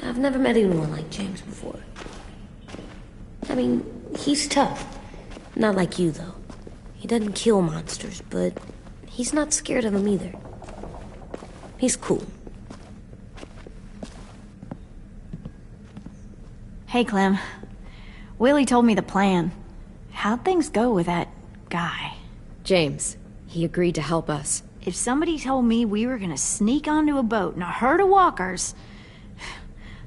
Speaker 4: I've never met anyone like James before. I mean, he's tough. Not like you, though. He doesn't kill monsters, but he's not scared of them either. He's cool.
Speaker 7: Hey, Clem. Willie told me the plan. How'd things go with that guy?
Speaker 1: James, he agreed to help us.
Speaker 7: If somebody told me we were gonna sneak onto a boat in a herd of walkers,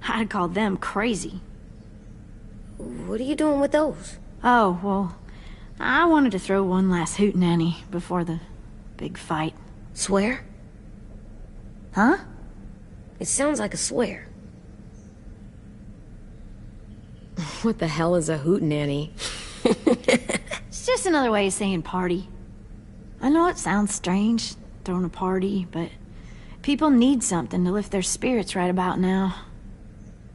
Speaker 7: I'd call them crazy.
Speaker 4: What are you doing with those?
Speaker 7: Oh, well, I wanted to throw one last hootenanny before the big fight.
Speaker 4: Swear?
Speaker 7: Huh?
Speaker 4: It sounds like a swear.
Speaker 1: What the hell is a hootenanny?
Speaker 7: It's just another way of saying party. I know it sounds strange, throwing a party, but people need something to lift their spirits right about now.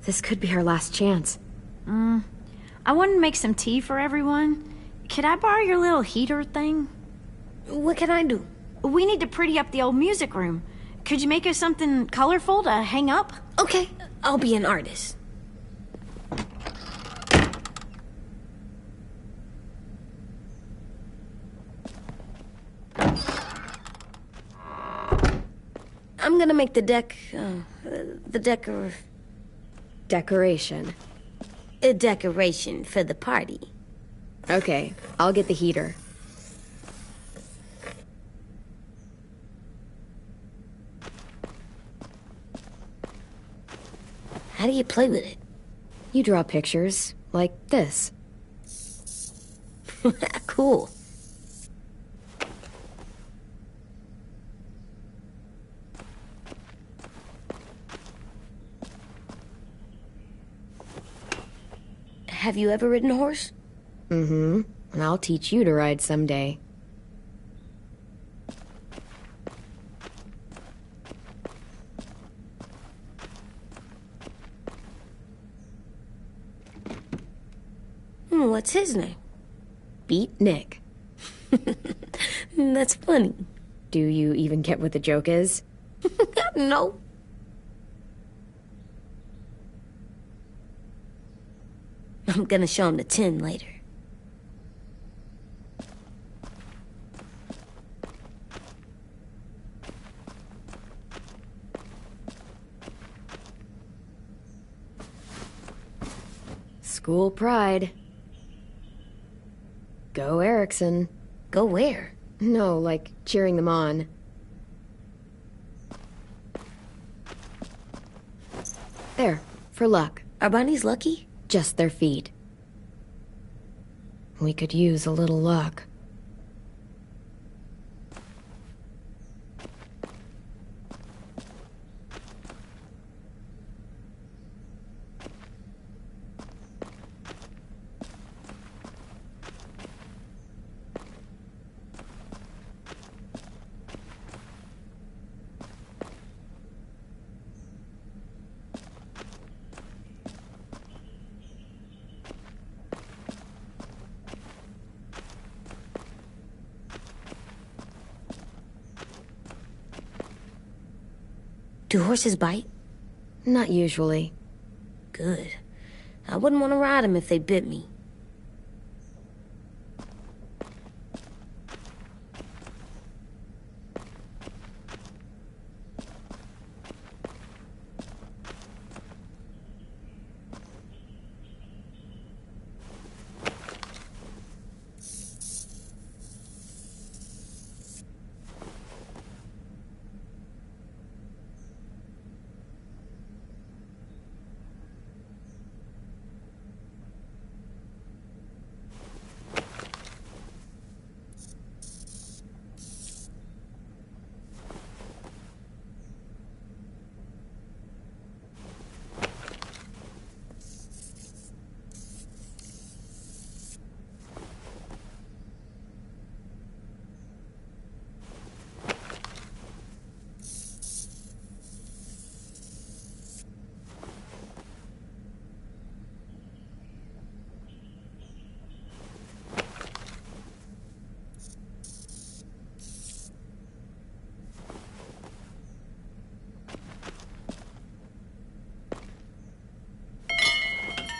Speaker 1: This could be our last chance.
Speaker 7: I wanted to make some tea for everyone. Could I borrow your little heater thing?
Speaker 4: What can I do?
Speaker 7: We need to pretty up the old music room. Could you make us something colorful to hang up?
Speaker 4: Okay, I'll be an artist. I'm gonna make the
Speaker 1: Decoration.
Speaker 4: a decoration for the party.
Speaker 1: Okay, I'll get the heater.
Speaker 4: How do you play with it?
Speaker 1: You draw pictures, like this.
Speaker 4: Cool. Have you ever ridden a horse?
Speaker 1: Mm-hmm. And I'll teach you to ride someday.
Speaker 4: What's his name?
Speaker 1: Beat Nick.
Speaker 4: That's funny.
Speaker 1: Do you even get what the joke is?
Speaker 4: No. I'm gonna show him the tin later.
Speaker 1: School pride. Go Erickson.
Speaker 4: Go where?
Speaker 1: No, like cheering them on. There, for luck.
Speaker 4: Are bunnies lucky?
Speaker 1: Just their feet. We could use a little luck.
Speaker 4: Do horses bite?
Speaker 1: Not usually.
Speaker 4: Good. I wouldn't want to ride them if they bit me.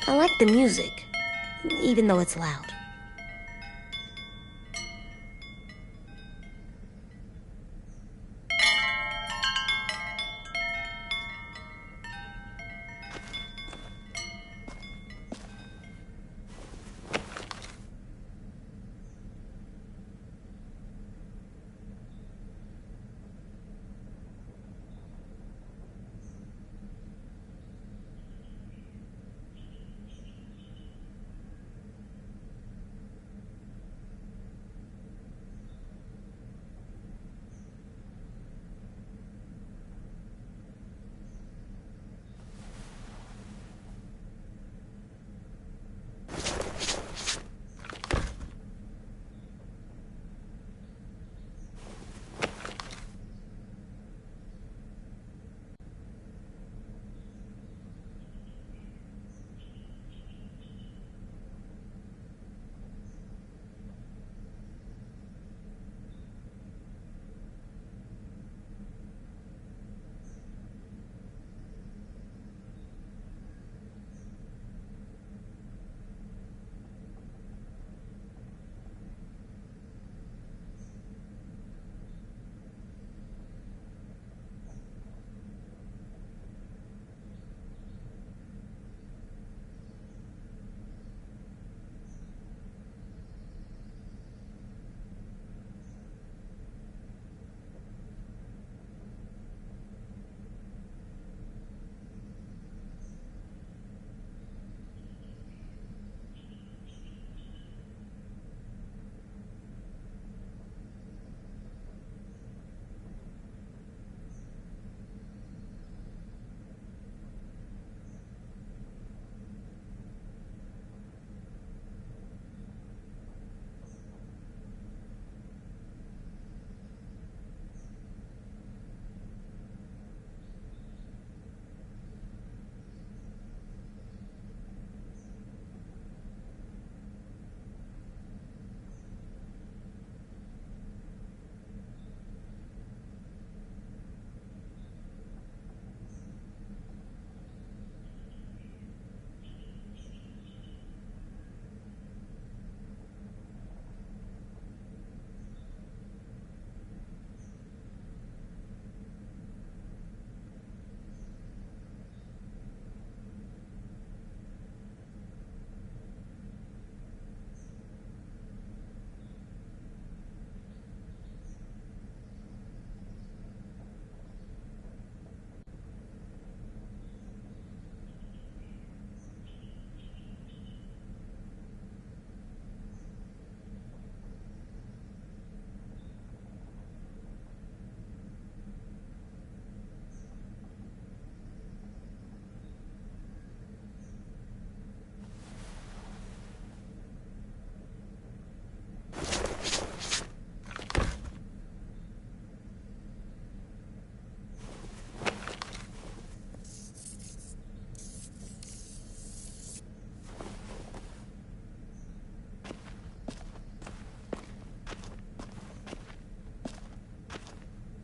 Speaker 4: I like the music, even though it's loud.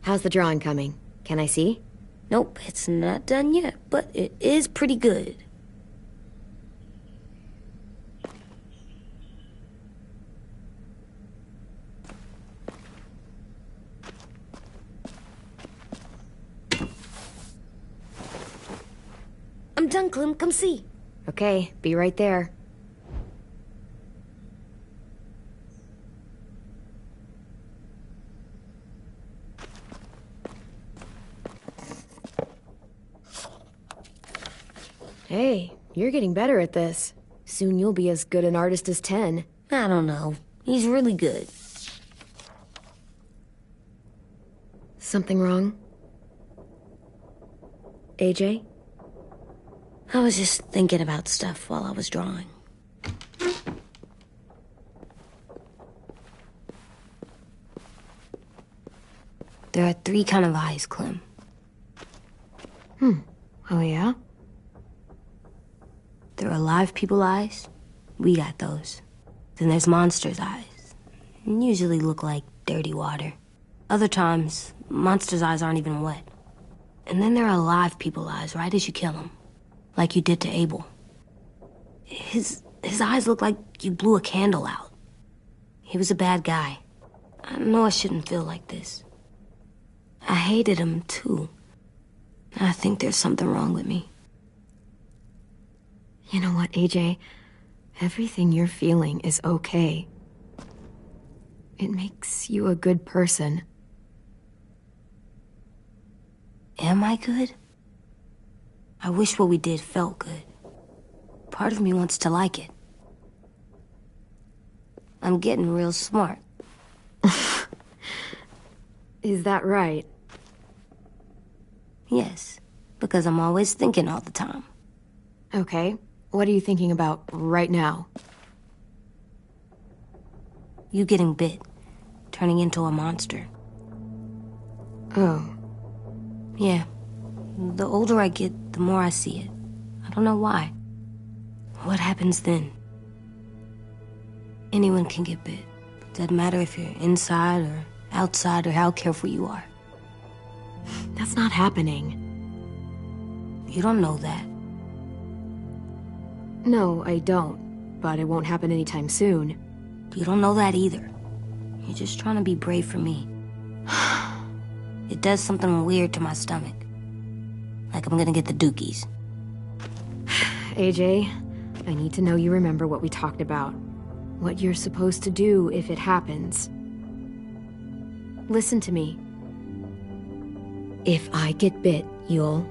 Speaker 1: How's the drawing coming? Can I see?
Speaker 4: Nope, it's not done yet, but it is pretty good. I'm done, Clem. Come see.
Speaker 1: Okay, be right there. Hey, you're getting better at this. Soon you'll be as good an artist as 10.
Speaker 4: I don't know. He's really good.
Speaker 1: Something wrong? AJ?
Speaker 4: I was just thinking about stuff while I was drawing. There are 3 kind of eyes, Clem.
Speaker 1: Oh yeah?
Speaker 4: There are alive people eyes. We got those. Then there's monsters' eyes. Usually look like dirty water. Other times, monsters' eyes aren't even wet. And then there are alive people eyes right as you kill them. Like you did to Abel. His eyes look like you blew a candle out. He was a bad guy. I know I shouldn't feel like this. I hated him, too. I think there's something wrong with me.
Speaker 1: You know what, AJ? Everything you're feeling is okay. It makes you a good person.
Speaker 4: Am I good? I wish what we did felt good. Part of me wants to like it. I'm getting real smart.
Speaker 1: Is that right?
Speaker 4: Yes, because I'm always thinking all the time.
Speaker 1: Okay, what are you thinking about right now?
Speaker 4: You getting bit, turning into a monster.
Speaker 1: Oh.
Speaker 4: Yeah. The older I get, the more I see it. I don't know why. What happens then? Anyone can get bit. Doesn't matter if you're inside or outside or how careful you are.
Speaker 1: That's not happening.
Speaker 4: You don't know that.
Speaker 1: No, I don't. But it won't happen anytime soon.
Speaker 4: You don't know that either. You're just trying to be brave for me. It does something weird to my stomach. Like I'm gonna get the dookies.
Speaker 1: AJ, I need to know you remember what we talked about. What you're supposed to do if it happens. Listen to me. If I get bit, you'll...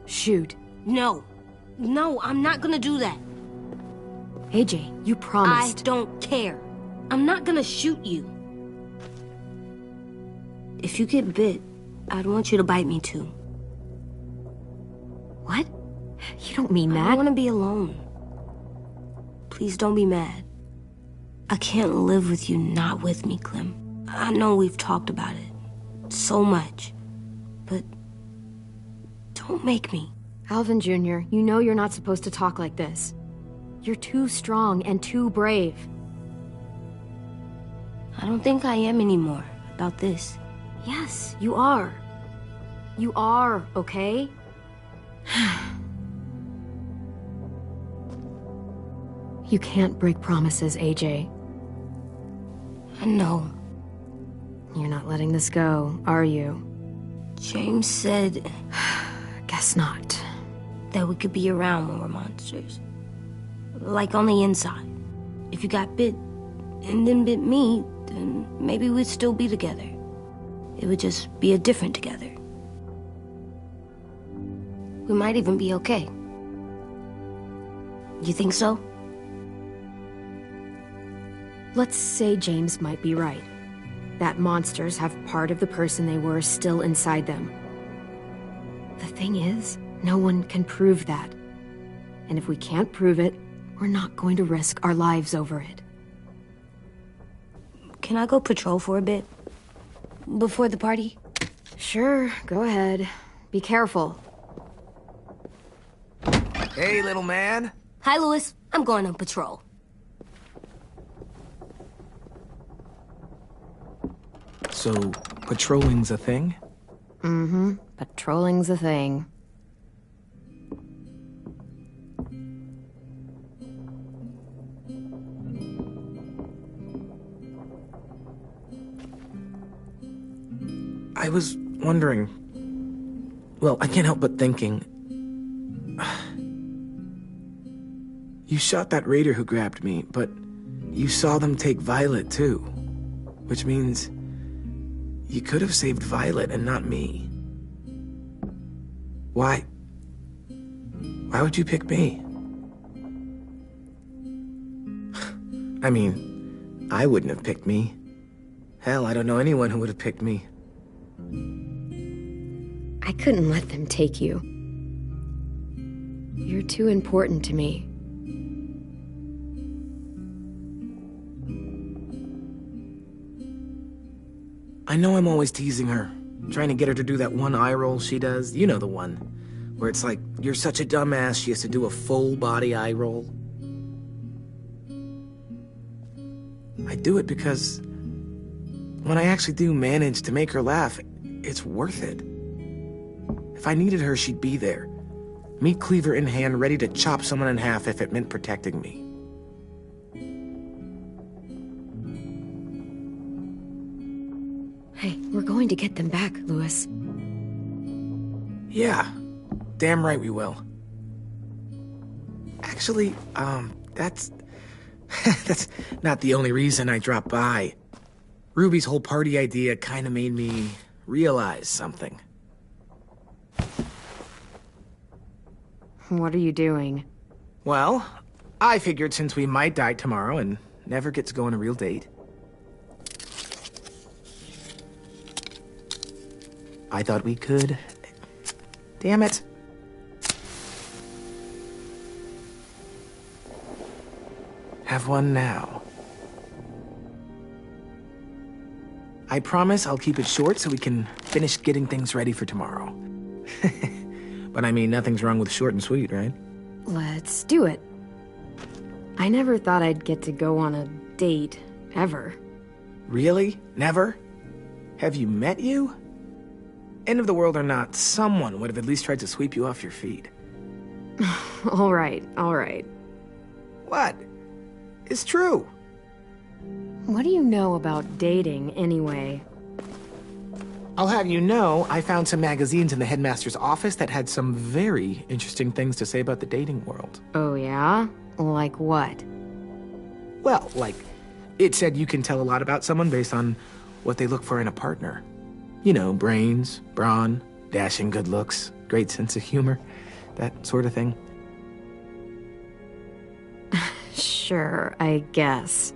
Speaker 1: shoot.
Speaker 4: No. No, I'm not gonna do that.
Speaker 1: AJ, you promised.
Speaker 4: I don't care. I'm not gonna shoot you. If you get bit, I'd want you to bite me too.
Speaker 1: What? You don't mean that.
Speaker 4: I want to be alone. Please don't be mad. I can't live with you not with me, Clem. I know we've talked about it so much, but don't make me.
Speaker 1: Alvin Jr., you know you're not supposed to talk like this. You're too strong and too brave.
Speaker 4: I don't think I am anymore about this.
Speaker 1: Yes, you are. You are, okay? You can't break promises, AJ.
Speaker 4: I know.
Speaker 1: You're not letting this go, are you?
Speaker 4: James said
Speaker 1: Guess not.
Speaker 4: that we could be around when we're monsters. Like on the inside. If you got bit and then bit me, then maybe we'd still be together. It would just be a different together. We might even be okay. You think so?
Speaker 1: Let's say James might be right. That monsters have part of the person they were still inside them. The thing is, no one can prove that. And if we can't prove it, we're not going to risk our lives over it.
Speaker 4: Can I go patrol for a bit? Before the party?
Speaker 1: Sure, go ahead. Be careful.
Speaker 3: Hey, little man.
Speaker 4: Hi, Louis. I'm going on patrol.
Speaker 3: So, patrolling's a thing?
Speaker 1: Mm-hmm. Patrolling's a thing.
Speaker 3: I was wondering... Well, I can't help but thinking... You shot that raider who grabbed me, but you saw them take Violet too. Which means... you could have saved Violet and not me. Why? Why would you pick me? I mean, I wouldn't have picked me. Hell, I don't know anyone who would have picked me.
Speaker 1: I couldn't let them take you. You're too important to me.
Speaker 3: I know I'm always teasing her, trying to get her to do that one eye roll she does. You know the one, where it's like, you're such a dumbass, she has to do a full body eye roll. I do it because when I actually do manage to make her laugh, it's worth it. If I needed her, she'd be there. Meat cleaver in hand, ready to chop someone in half if it meant protecting me.
Speaker 1: Hey, we're going to get them back, Louis.
Speaker 3: Yeah, damn right we will. Actually, that's not the only reason I dropped by. Ruby's whole party idea kind of made me realize something.
Speaker 1: What are you doing?
Speaker 3: Well, I figured since we might die tomorrow and never get to go on a real date, I thought we could... Damn it. Have one now. I promise I'll keep it short so we can finish getting things ready for tomorrow. But I mean, nothing's wrong with short and sweet, right?
Speaker 1: Let's do it. I never thought I'd get to go on a date, ever.
Speaker 3: Really? Never? Have you met you? End of the world or not, someone would have at least tried to sweep you off your feet.
Speaker 1: All right, all right.
Speaker 3: What? It's true.
Speaker 1: What do you know about dating, anyway?
Speaker 3: I'll have you know, I found some magazines in the headmaster's office that had some very interesting things to say about the dating world.
Speaker 1: Oh, yeah? Like what?
Speaker 3: Well, like, it said you can tell a lot about someone based on what they look for in a partner. You know, brains, brawn, dashing good looks, great sense of humor, that sort of thing.
Speaker 1: Sure, I guess.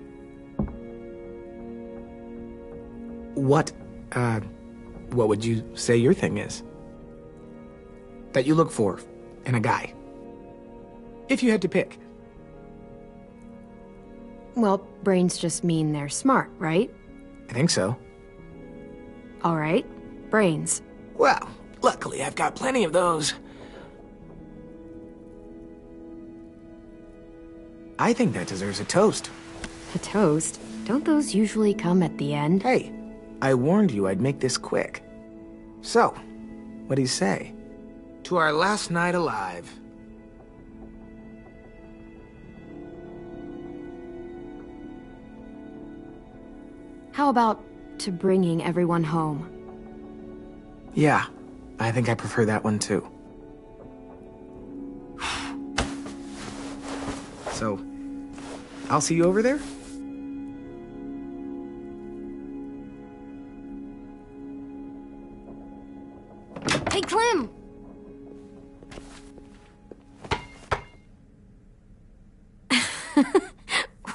Speaker 3: What would you say your thing is? That you look for in a guy? If you had to pick.
Speaker 1: Well, brains just mean they're smart, right?
Speaker 3: I think so.
Speaker 1: All right, brains.
Speaker 3: Well, luckily I've got plenty of those. I think that deserves a toast.
Speaker 1: A toast? Don't those usually come at the end?
Speaker 3: Hey, I warned you I'd make this quick. So, what do you say? To our last night alive.
Speaker 1: How about to bringing everyone home?
Speaker 3: Yeah, I think I prefer that one too. So, I'll see you over there?
Speaker 4: Hey, Clem!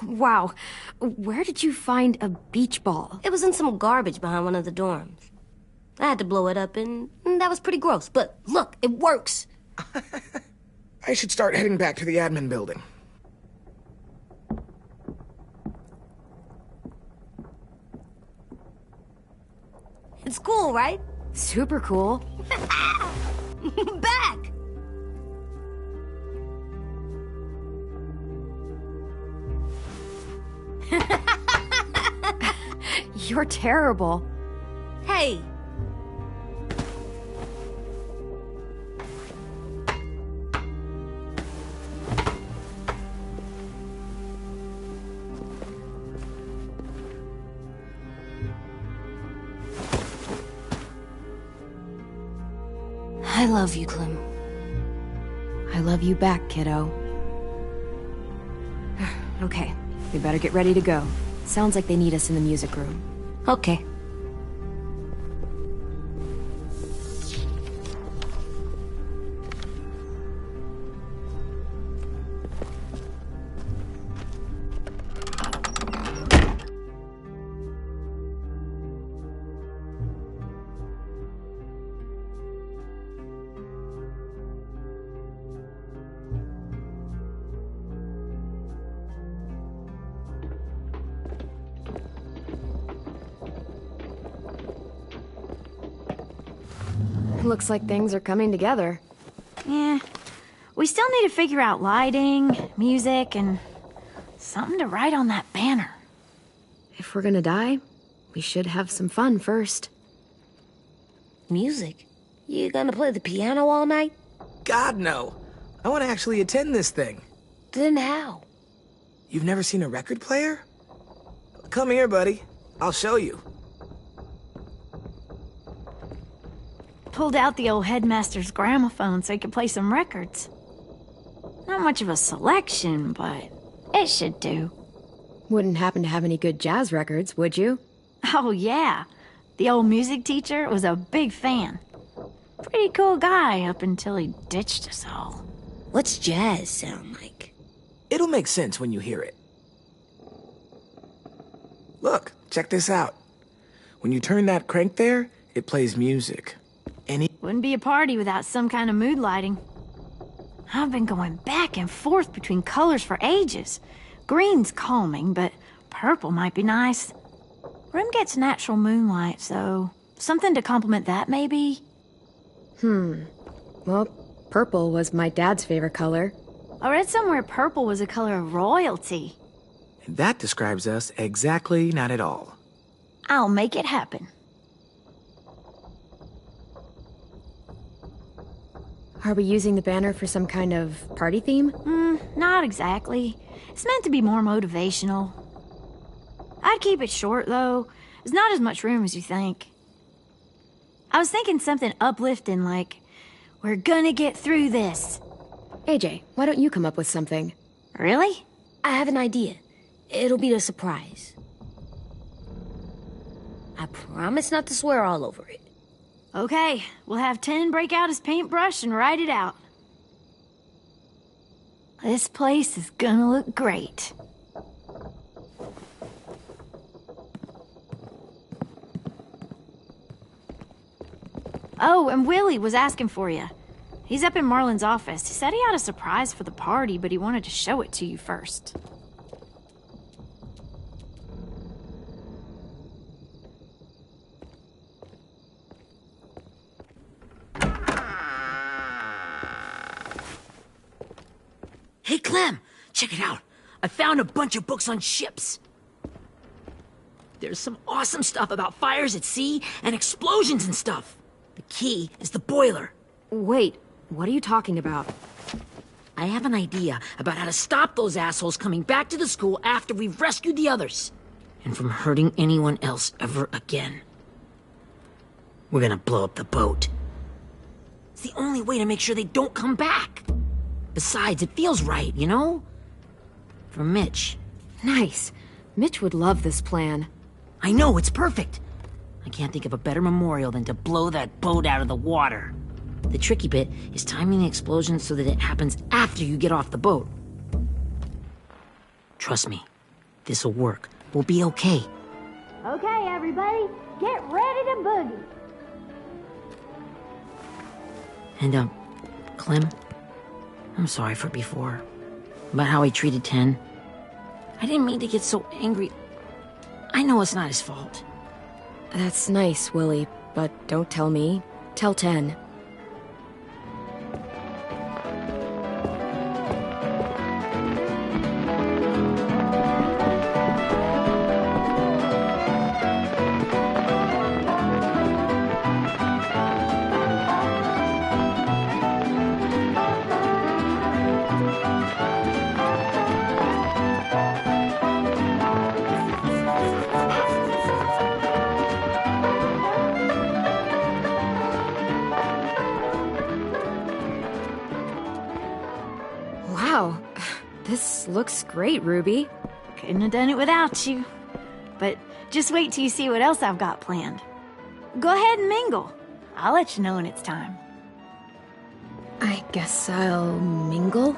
Speaker 1: Wow, where did you find a beach ball?
Speaker 4: It was in some garbage behind one of the dorms. I had to blow it up, and that was pretty gross. But look, it works.
Speaker 3: I should start heading back to the admin building.
Speaker 4: It's cool, right?
Speaker 1: Super cool.
Speaker 4: Back!
Speaker 1: You're terrible.
Speaker 4: Hey! I love you, Clem.
Speaker 1: I love you back, kiddo. Okay, we better get ready to go. Sounds like they need us in the music room.
Speaker 4: Okay.
Speaker 1: Looks like things are coming together.
Speaker 7: Yeah. We still need to figure out lighting, music, and something to write on that banner.
Speaker 1: If we're gonna die, we should have some fun first.
Speaker 4: Music? You gonna play the piano all night?
Speaker 3: God, no. I want to actually attend this thing.
Speaker 4: Then how?
Speaker 3: You've never seen a record player? Come here, buddy. I'll show you.
Speaker 7: Pulled out the old headmaster's gramophone so he could play some records. Not much of a selection, but it should do.
Speaker 1: Wouldn't happen to have any good jazz records, would you?
Speaker 7: Oh, yeah. The old music teacher was a big fan. Pretty cool guy up until he ditched us all.
Speaker 4: What's jazz sound like?
Speaker 3: It'll make sense when you hear it. Look, check this out. When you turn that crank there, it plays music.
Speaker 7: Wouldn't be a party without some kind of mood lighting. I've been going back and forth between colors for ages. Green's calming, but purple might be nice. Room gets natural moonlight, so something to complement that, maybe?
Speaker 1: Well, purple was my dad's favorite color.
Speaker 7: I read somewhere purple was a color of royalty.
Speaker 3: And that describes us exactly not at all.
Speaker 7: I'll make it happen.
Speaker 1: Are we using the banner for some kind of party theme?
Speaker 7: Not exactly. It's meant to be more motivational. I'd keep it short, though. There's not as much room as you think. I was thinking something uplifting like, "We're gonna get through this."
Speaker 1: AJ, why don't you come up with something?
Speaker 7: Really?
Speaker 4: I have an idea. It'll be a surprise. I promise not to swear all over it.
Speaker 7: Okay, we'll have 10 break out his paintbrush and write it out. This place is gonna look great. Oh, and Willie was asking for you. He's up in Marlin's office. He said he had a surprise for the party, but he wanted to show it to you first.
Speaker 2: Hey, Clem, check it out. I found a bunch of books on ships. There's some awesome stuff about fires at sea and explosions and stuff. The key is the boiler.
Speaker 1: Wait, what are you talking about?
Speaker 2: I have an idea about how to stop those assholes coming back to the school after we've rescued the others. And from hurting anyone else ever again. We're gonna blow up the boat. It's the only way to make sure they don't come back. Besides, it feels right, you know? For Mitch.
Speaker 1: Nice. Mitch would love this plan.
Speaker 2: I know, it's perfect. I can't think of a better memorial than to blow that boat out of the water. The tricky bit is timing the explosion so that it happens after you get off the boat. Trust me, this'll work. We'll be okay.
Speaker 7: Okay, everybody, get ready to boogie.
Speaker 2: And, Clem, I'm sorry for before. About how he treated Ten. I didn't mean to get so angry. I know it's not his fault.
Speaker 1: That's nice, Willie, but don't tell me. Tell 10. Looks great, Ruby.
Speaker 7: Couldn't have done it without you. But just wait till you see what else I've got planned. Go ahead and mingle. I'll let you know when it's time.
Speaker 1: I guess I'll mingle?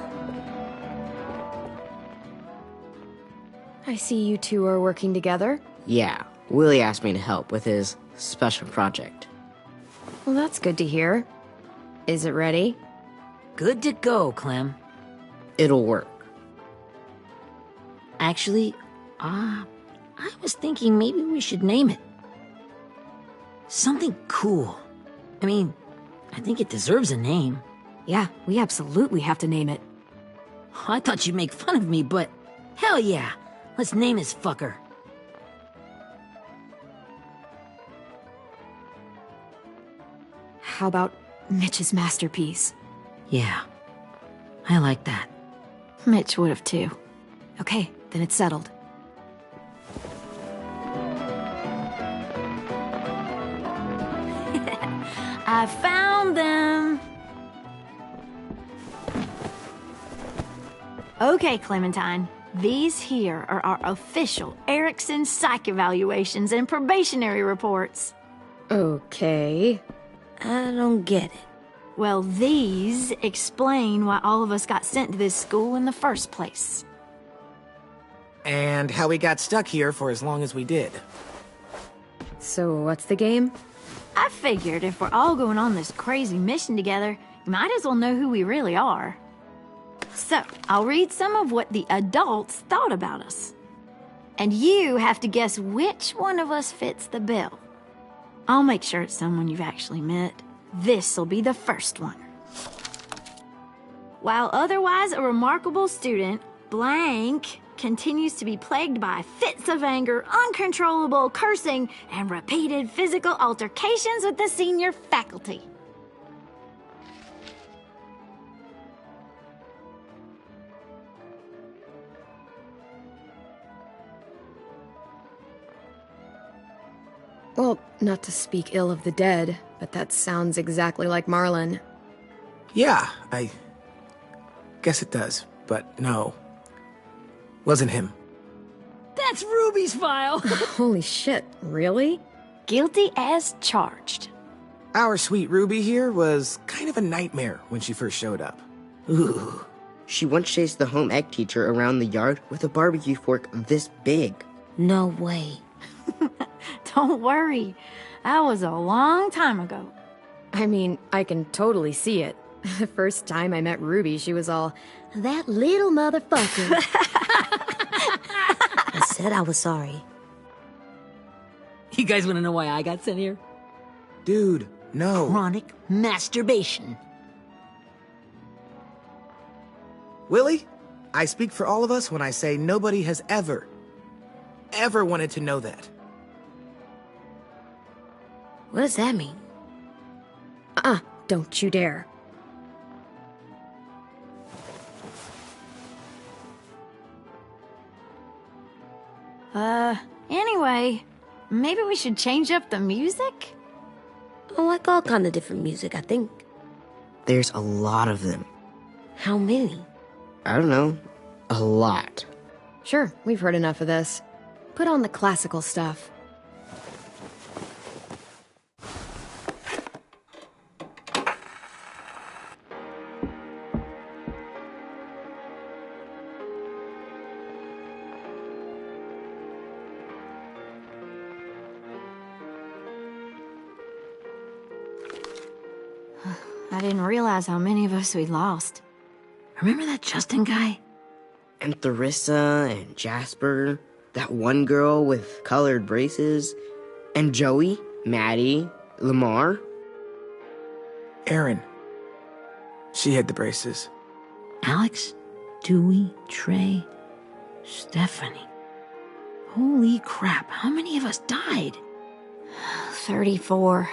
Speaker 1: I see you two are working together.
Speaker 9: Yeah, Willie asked me to help with his special project.
Speaker 1: Well, that's good to hear. Is it ready?
Speaker 2: Good to go, Clem.
Speaker 9: It'll work.
Speaker 2: Actually, I was thinking maybe we should name it. Something cool. I mean, I think it deserves a name.
Speaker 1: Yeah, we absolutely have to name it.
Speaker 2: I thought you'd make fun of me, but hell yeah. Let's name this fucker.
Speaker 1: How about Mitch's masterpiece?
Speaker 2: Yeah, I like that.
Speaker 7: Mitch would have too.
Speaker 1: Okay, then it's settled.
Speaker 7: I found them! Okay, Clementine. These here are our official Erickson psych evaluations and probationary reports.
Speaker 1: Okay.
Speaker 4: I don't get it.
Speaker 7: Well, these explain why all of us got sent to this school in the first place.
Speaker 3: And how we got stuck here for as long as we did.
Speaker 1: So what's the game?
Speaker 7: I figured if we're all going on this crazy mission together, you might as well know who we really are. So, I'll read some of what the adults thought about us. And you have to guess which one of us fits the bill. I'll make sure it's someone you've actually met. This'll be the first one. While otherwise a remarkable student, blank continues to be plagued by fits of anger, uncontrollable cursing, and repeated physical altercations with the senior faculty.
Speaker 1: Well, not to speak ill of the dead, but that sounds exactly like Marlon.
Speaker 3: Yeah, I guess it does, but no. Wasn't him.
Speaker 2: That's Ruby's file!
Speaker 1: Holy shit, really?
Speaker 7: Guilty as charged.
Speaker 3: Our sweet Ruby here was kind of a nightmare when she first showed up.
Speaker 9: Ooh. She once chased the home ec teacher around the yard with a barbecue fork this big.
Speaker 4: No way.
Speaker 7: Don't worry. That was a long time ago.
Speaker 1: I mean, I can totally see it. The first time I met Ruby, she was all, "That little motherfucker."
Speaker 4: I said I was sorry.
Speaker 2: You guys want to know why I got sent here?
Speaker 3: Dude, no.
Speaker 2: Chronic masturbation.
Speaker 3: Willie, I speak for all of us when I say nobody has ever wanted to know that.
Speaker 4: What does that mean?
Speaker 1: Don't you dare.
Speaker 7: Anyway, maybe we should change up the music?
Speaker 4: I like all kind of different music, I think.
Speaker 9: There's a lot of them.
Speaker 4: How many?
Speaker 9: I don't know. A lot.
Speaker 1: Sure, we've heard enough of this. Put on the classical stuff.
Speaker 7: I didn't realize how many of us we lost.
Speaker 2: Remember that Justin guy?
Speaker 9: And Theresa and Jasper, that one girl with colored braces, and Joey, Maddie, Lamar.
Speaker 3: Erin. She had the braces.
Speaker 2: Alex, Dewey, Trey, Stephanie. Holy crap, how many of us died?
Speaker 7: 34.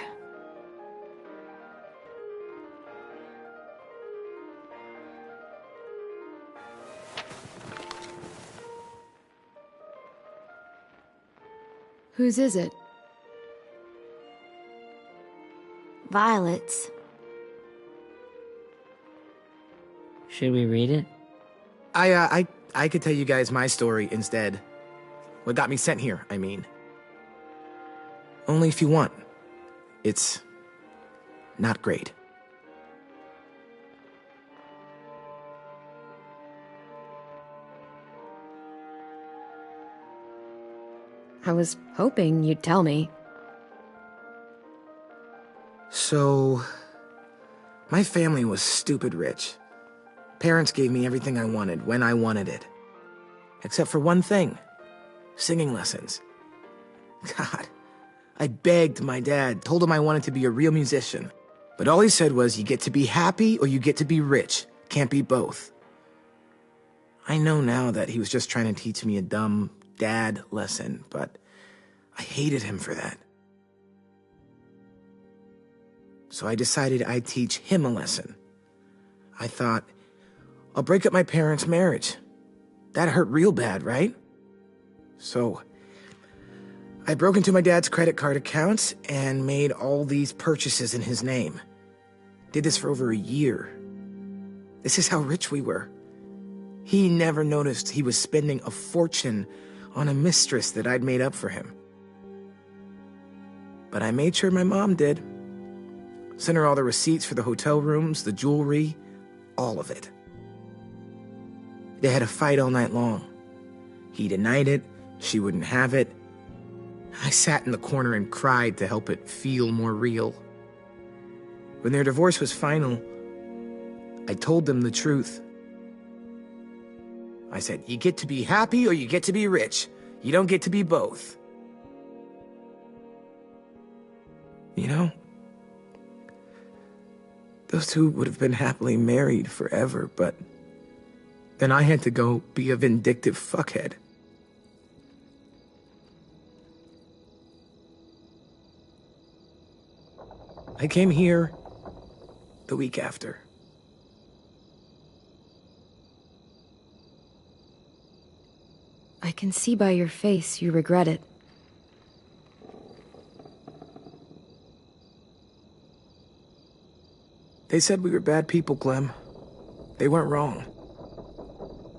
Speaker 1: Whose is it?
Speaker 7: Violet's.
Speaker 2: Should we read it?
Speaker 3: I I could tell you guys my story instead. What got me sent here, I mean. Only if you want. It's not great.
Speaker 1: I was hoping you'd tell me.
Speaker 3: So, my family was stupid rich. Parents gave me everything I wanted when I wanted it. Except for one thing. Singing lessons. God, I begged my dad, told him I wanted to be a real musician. But all he said was, you get to be happy or you get to be rich. Can't be both. I know now that he was just trying to teach me a dumb dad lesson, but I hated him for that. So I decided I'd teach him a lesson. I thought, I'll break up my parents' marriage. That hurt real bad, right? So I broke into my dad's credit card accounts and made all these purchases in his name. Did this for over a year. This is how rich we were. He never noticed he was spending a fortune on a mistress that I'd made up for him. But I made sure my mom did. Sent her all the receipts for the hotel rooms, the jewelry, all of it. They had a fight all night long. He denied it, she wouldn't have it. I sat in the corner and cried to help it feel more real. When their divorce was final, I told them the truth. I said, you get to be happy or you get to be rich. You don't get to be both. You know, those two would have been happily married forever, but then I had to go be a vindictive fuckhead. I came here the week after.
Speaker 1: I can see by your face you regret it.
Speaker 3: They said we were bad people, Clem. They weren't wrong.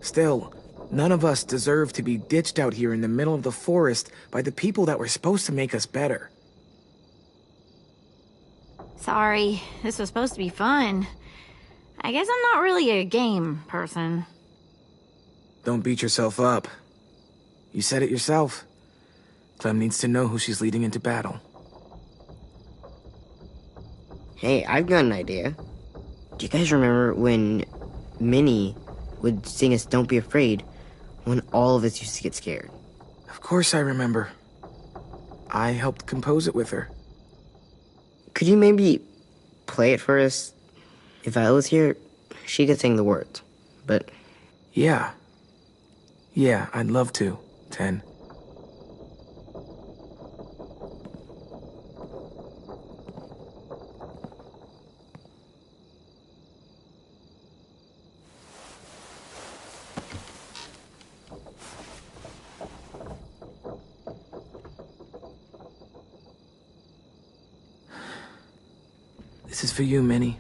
Speaker 3: Still, none of us deserve to be ditched out here in the middle of the forest by the people that were supposed to make us better.
Speaker 7: Sorry, this was supposed to be fun. I guess I'm not really a game person.
Speaker 3: Don't beat yourself up. You said it yourself. Clem needs to know who she's leading into battle.
Speaker 9: Hey, I've got an idea. Do you guys remember when Minnie would sing us Don't Be Afraid when all of us used to get scared?
Speaker 3: Of course I remember. I helped compose it with her.
Speaker 9: Could you maybe play it for us? If I was here, she could sing the words, but...
Speaker 3: Yeah, I'd love to, Ten. This is for you, Minnie.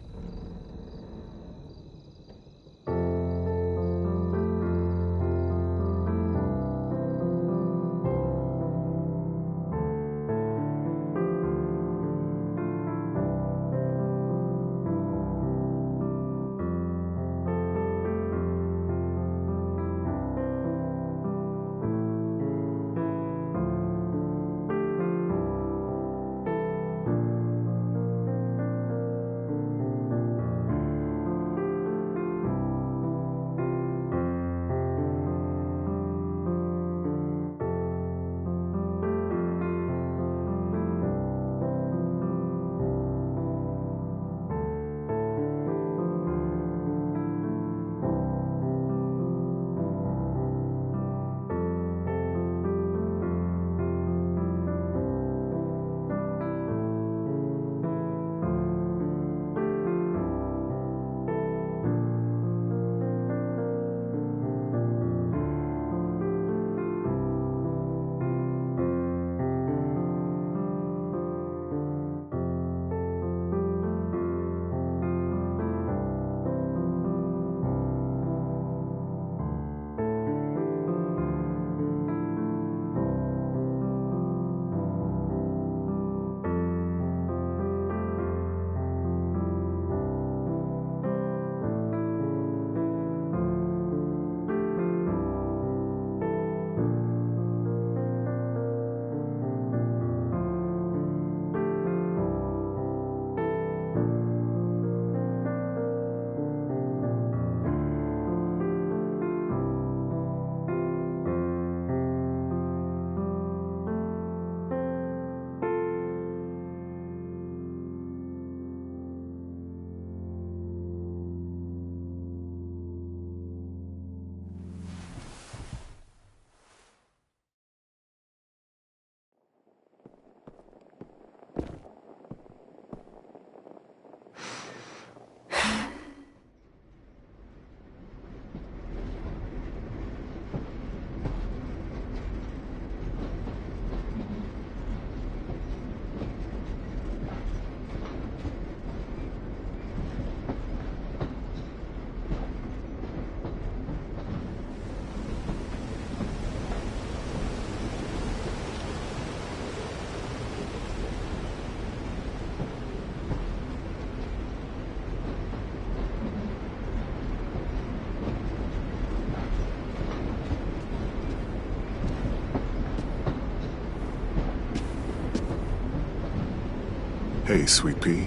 Speaker 10: Hey, Sweet Pea.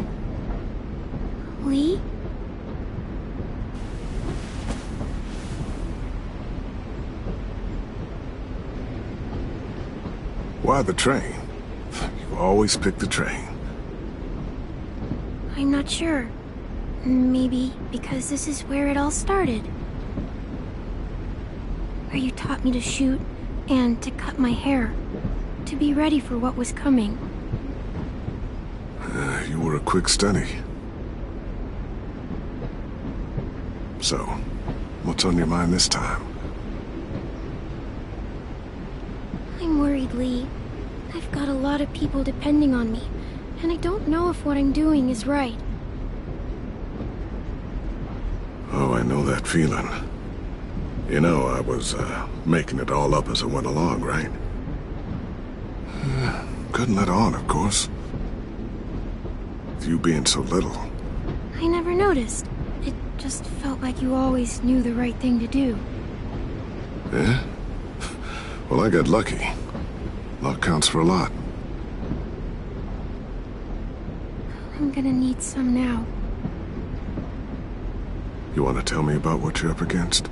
Speaker 7: Lee?
Speaker 10: Why the train? You always pick the train.
Speaker 7: I'm not sure. Maybe because this is where it all started. Where you taught me to shoot and to cut my hair. To be ready for what was coming.
Speaker 10: You were a quick study. So, what's on your mind this time?
Speaker 7: I'm worried, Lee. I've got a lot of people depending on me, and I don't know if what I'm doing is right.
Speaker 10: Oh, I know that feeling. You know, I was, making it all up as I went along, right? Couldn't let on, of course. With you being so little.
Speaker 7: I never noticed. It just felt like you always knew the right thing to do.
Speaker 10: Yeah? Well, I got lucky. Luck counts for a lot.
Speaker 7: I'm gonna need some now.
Speaker 10: You want to tell me about what you're up against?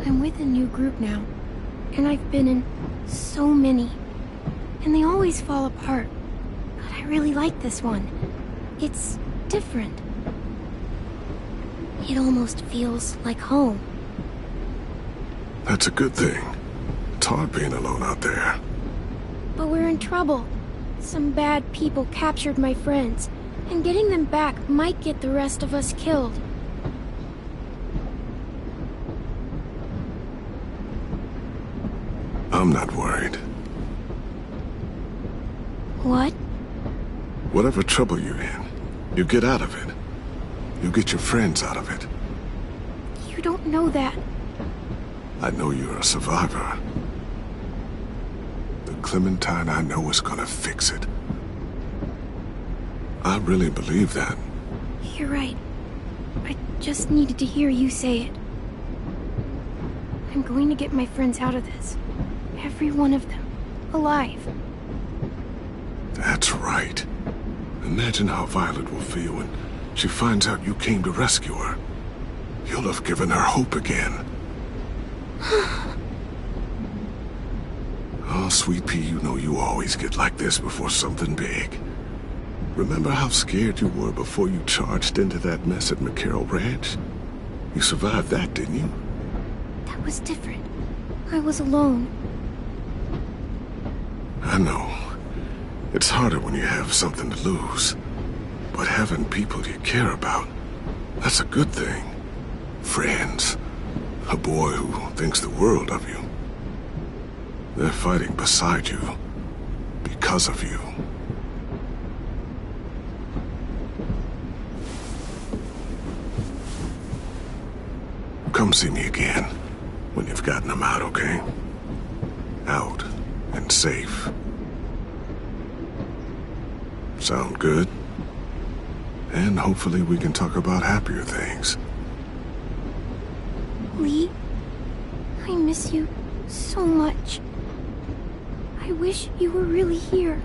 Speaker 7: I'm with a new group now, and I've been in so many. And they always fall apart. But I really like this one. It's different. It almost feels like home.
Speaker 10: That's a good thing. It's hard being alone out there.
Speaker 7: But we're in trouble. Some bad people captured my friends, and getting them back might get the rest of us killed.
Speaker 10: I'm not worried.
Speaker 7: What?
Speaker 10: Whatever trouble you're in, you get out of it. You get your friends out of it.
Speaker 7: You don't know that.
Speaker 10: I know you're a survivor. The Clementine I know is gonna fix it. I really believe that.
Speaker 7: You're right. I just needed to hear you say it. I'm going to get my friends out of this. Every one of them. Alive.
Speaker 10: That's right. Imagine how Violet will feel when she finds out you came to rescue her. You'll have given her hope again. Oh, Sweet Pea, you know you always get like this before something big. Remember how scared you were before you charged into that mess at McCarroll Ranch? You survived that, didn't you?
Speaker 7: That was different. I was alone.
Speaker 10: I know. It's harder when you have something to lose. But having people you care about, that's a good thing. Friends. A boy who thinks the world of you. They're fighting beside you. Because of you. Come see me again. When you've gotten them out, okay? Out. And safe. Sound good? And hopefully we can talk about happier things.
Speaker 7: Lee, I miss you so much. I wish you were really here.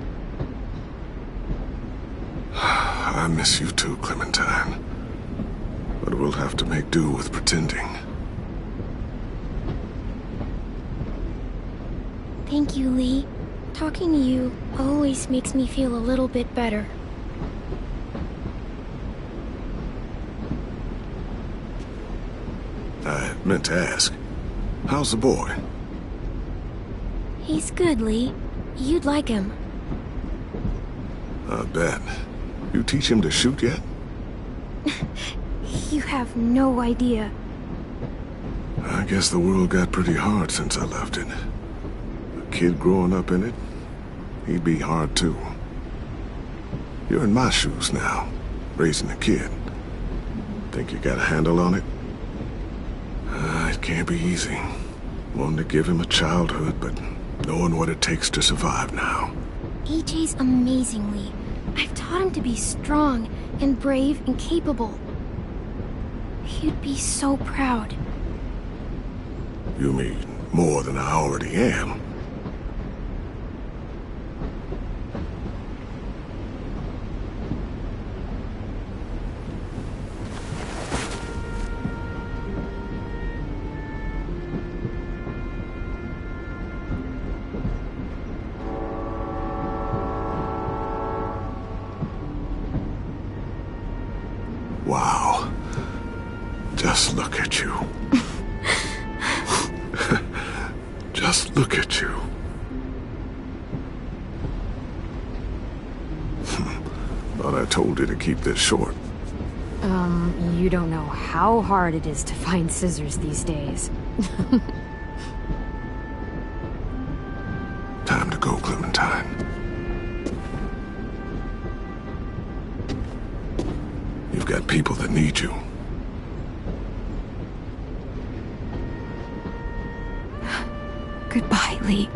Speaker 10: I miss you too, Clementine. But we'll have to make do with pretending.
Speaker 7: Thank you, Lee. Talking to you always makes me feel a little bit better.
Speaker 10: I meant to ask, how's the boy?
Speaker 7: He's good, Lee. You'd like him.
Speaker 10: I bet. You teach him to shoot yet?
Speaker 7: You have no idea.
Speaker 10: I guess the world got pretty hard since I left it. A kid growing up in it, he'd be hard too. You're in my shoes now, raising a kid. Think you got a handle on it? It can't be easy. Wanting to give him a childhood, but knowing what it takes to survive now.
Speaker 7: AJ's amazing, Lee. I've taught him to be strong and brave and capable. He'd be so proud.
Speaker 10: You mean more than I already am? Just look at you. Thought I told you to keep this short.
Speaker 1: You don't know how hard it is to find scissors these days.
Speaker 10: Time to go, Clementine. You've got people that need you.
Speaker 1: Goodbye, Lee.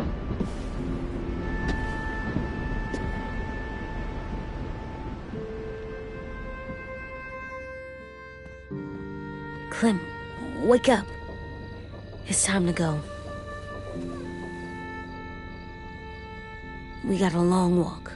Speaker 4: Clem, wake up. It's time to go. We got a long walk.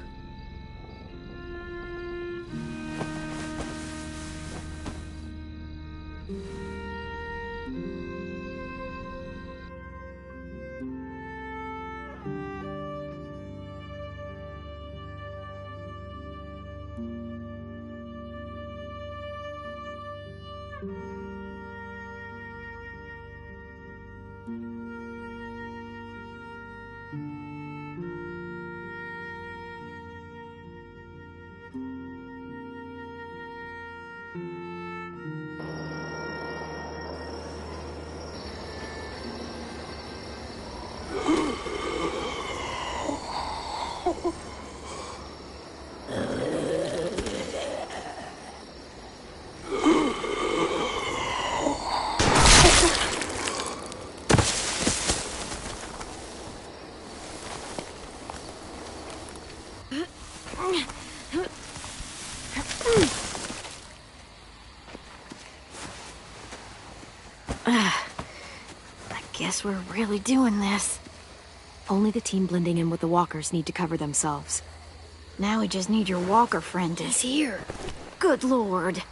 Speaker 7: Guess we're really doing this.
Speaker 1: Only the team blending in with the walkers need to cover themselves.
Speaker 7: Now we just need your walker friend to...
Speaker 1: He's here.
Speaker 7: Good lord.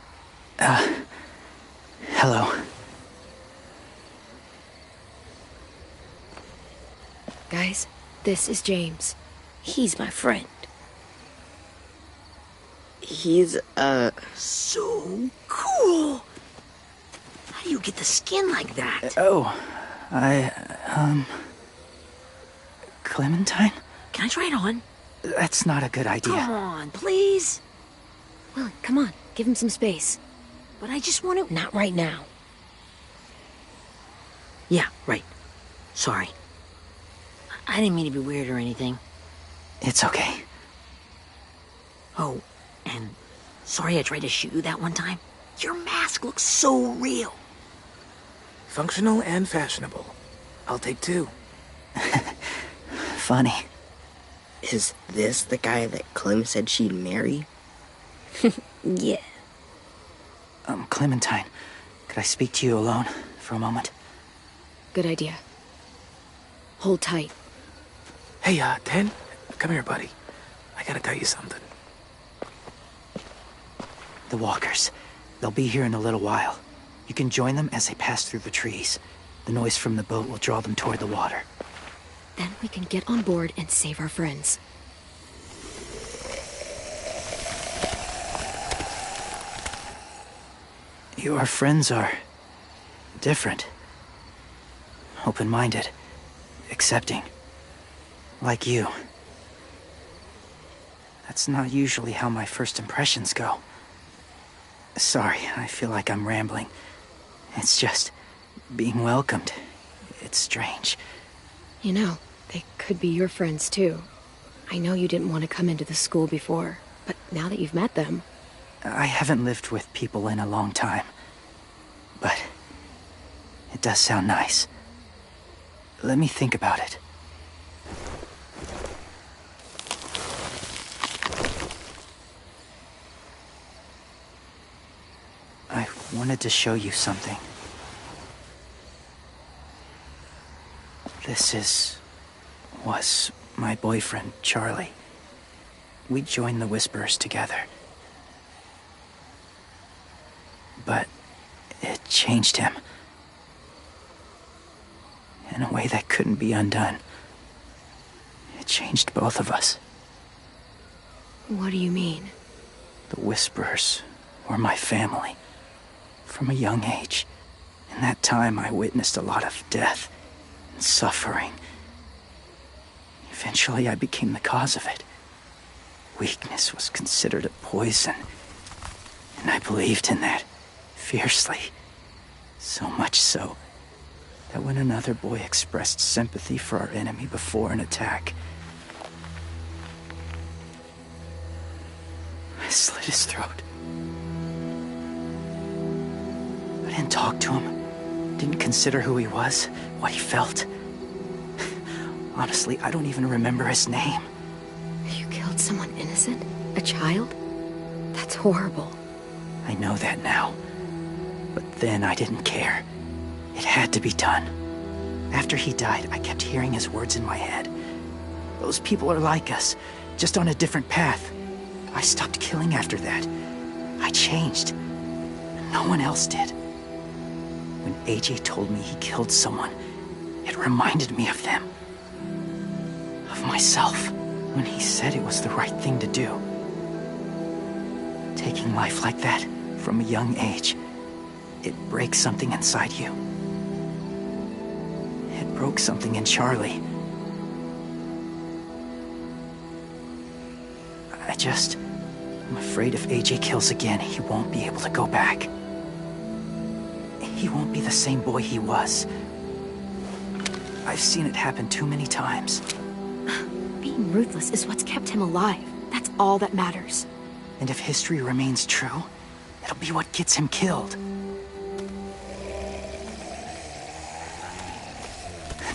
Speaker 8: Hello.
Speaker 1: Guys, this is James.
Speaker 4: He's my friend.
Speaker 9: He's,
Speaker 2: So cool! How do you get the skin like that?
Speaker 8: Clementine?
Speaker 2: Can I try it on?
Speaker 8: That's not a good idea.
Speaker 2: Come on, please.
Speaker 1: Willie, come on. Give him some space.
Speaker 2: But I just want to...
Speaker 4: Not right now.
Speaker 2: Yeah, right. Sorry. I didn't mean to be weird or anything.
Speaker 8: It's okay.
Speaker 2: Oh, and sorry I tried to shoot you that one time. Your mask looks so real.
Speaker 3: Functional and fashionable. I'll take two.
Speaker 8: Funny.
Speaker 9: is this the guy that Clem said she'd marry?
Speaker 4: Yeah.
Speaker 8: Clementine, could I speak to you alone for a moment?
Speaker 1: Good idea. Hold tight.
Speaker 3: Hey, Ten, come here, buddy. I gotta tell you something.
Speaker 8: The walkers. They'll be here in a little while. You can join them as they pass through the trees. The noise from the boat will draw them toward the water.
Speaker 1: Then we can get on board and save our friends.
Speaker 8: Your friends are different. Open-minded. Accepting. Like you. That's not usually how my first impressions go. Sorry, I feel like I'm rambling. It's just being welcomed. It's strange.
Speaker 1: You know, they could be your friends too. I know you didn't want to come into the school before, but now that you've met them...
Speaker 8: I haven't lived with people in a long time. But it does sound nice. Let me think about it. I wanted to show you something. This was my boyfriend, Charlie. We joined the Whisperers together. But it changed him. In a way that couldn't be undone. It changed both of us.
Speaker 1: What do you mean?
Speaker 8: The Whisperers were my family. From a young age. In that time, I witnessed a lot of death and suffering Eventually, I became the cause of it. Weakness was considered a poison, and I believed in that fiercely. So much so that when another boy expressed sympathy for our enemy before an attack, I slit his throat. I didn't talk to him, didn't consider who he was, what he felt. Honestly, I don't even remember his name.
Speaker 1: You killed someone innocent? A child? That's horrible.
Speaker 8: I know that now. But then I didn't care. It had to be done. After he died, I kept hearing his words in my head. Those people are like us, just on a different path. I stopped killing after that. I changed. And no one else did. When AJ told me he killed someone, it reminded me of them. Of myself. When he said it was the right thing to do. Taking life like that, from a young age, it breaks something inside you. It broke something in Charlie. I'm afraid if AJ kills again, he won't be able to go back. He won't be the same boy he was. I've seen it happen too many times.
Speaker 1: Being ruthless is what's kept him alive. That's all that matters.
Speaker 8: And if history remains true, it'll be what gets him killed.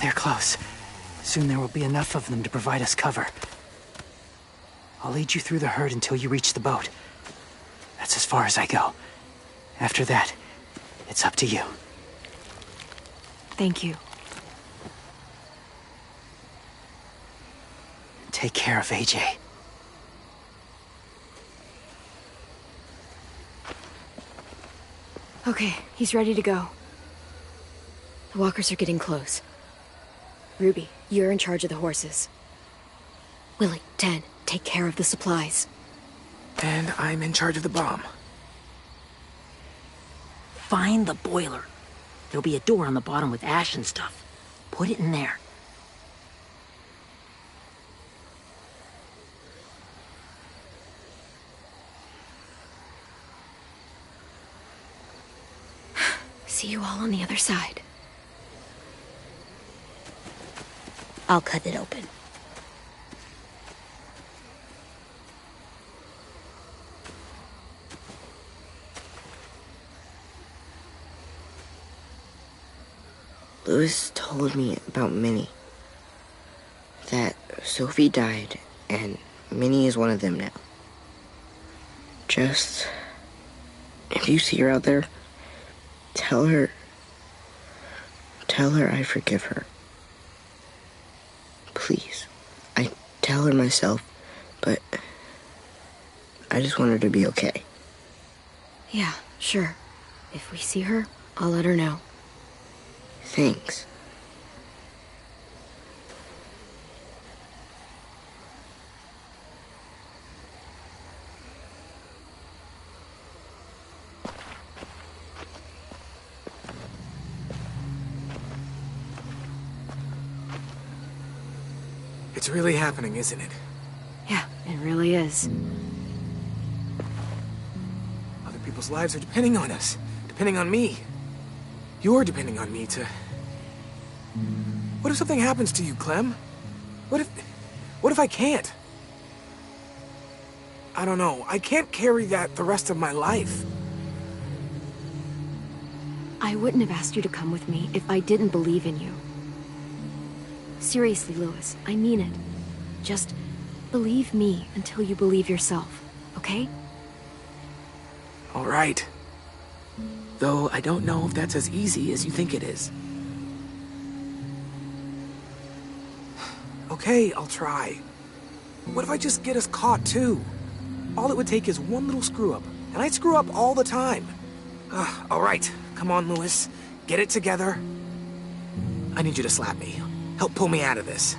Speaker 8: They're close. Soon there will be enough of them to provide us cover. I'll lead you through the herd until you reach the boat. That's as far as I go. After that, it's up to you.
Speaker 1: Thank you.
Speaker 8: Take care of AJ.
Speaker 1: Okay, he's ready to go. The walkers are getting close. Ruby, you're in charge of the horses. Willie, Ted, take care of the supplies.
Speaker 3: And I'm in charge of the bomb.
Speaker 2: Find the boiler. There'll be a door on the bottom with ash and stuff. Put it in there.
Speaker 1: See you all on the other side.
Speaker 4: I'll cut it open.
Speaker 9: Louis told me about Minnie. That Sophie died, and Minnie is one of them now. Just... if you see her out there, tell her I forgive her. Please. I tell her myself, but I just want her to be okay.
Speaker 1: Yeah, sure. If we see her, I'll let her know.
Speaker 9: Thanks.
Speaker 3: It's really happening, isn't it?
Speaker 1: Yeah, it really is.
Speaker 3: Other people's lives are depending on us. Depending on me. You're depending on me to... What if something happens to you, Clem? What if I can't? I don't know. I can't carry that the rest of my life.
Speaker 1: I wouldn't have asked you to come with me if I didn't believe in you. Seriously, Louis, I mean it. Just believe me until you believe yourself, okay?
Speaker 3: All right. Though I don't know if that's as easy as you think it is. Okay, I'll try. What if I just get us caught, too? All it would take is one little screw-up, and I screw up all the time. All right, come on, Louis. Get it together. I need you to slap me. Help pull me out of this.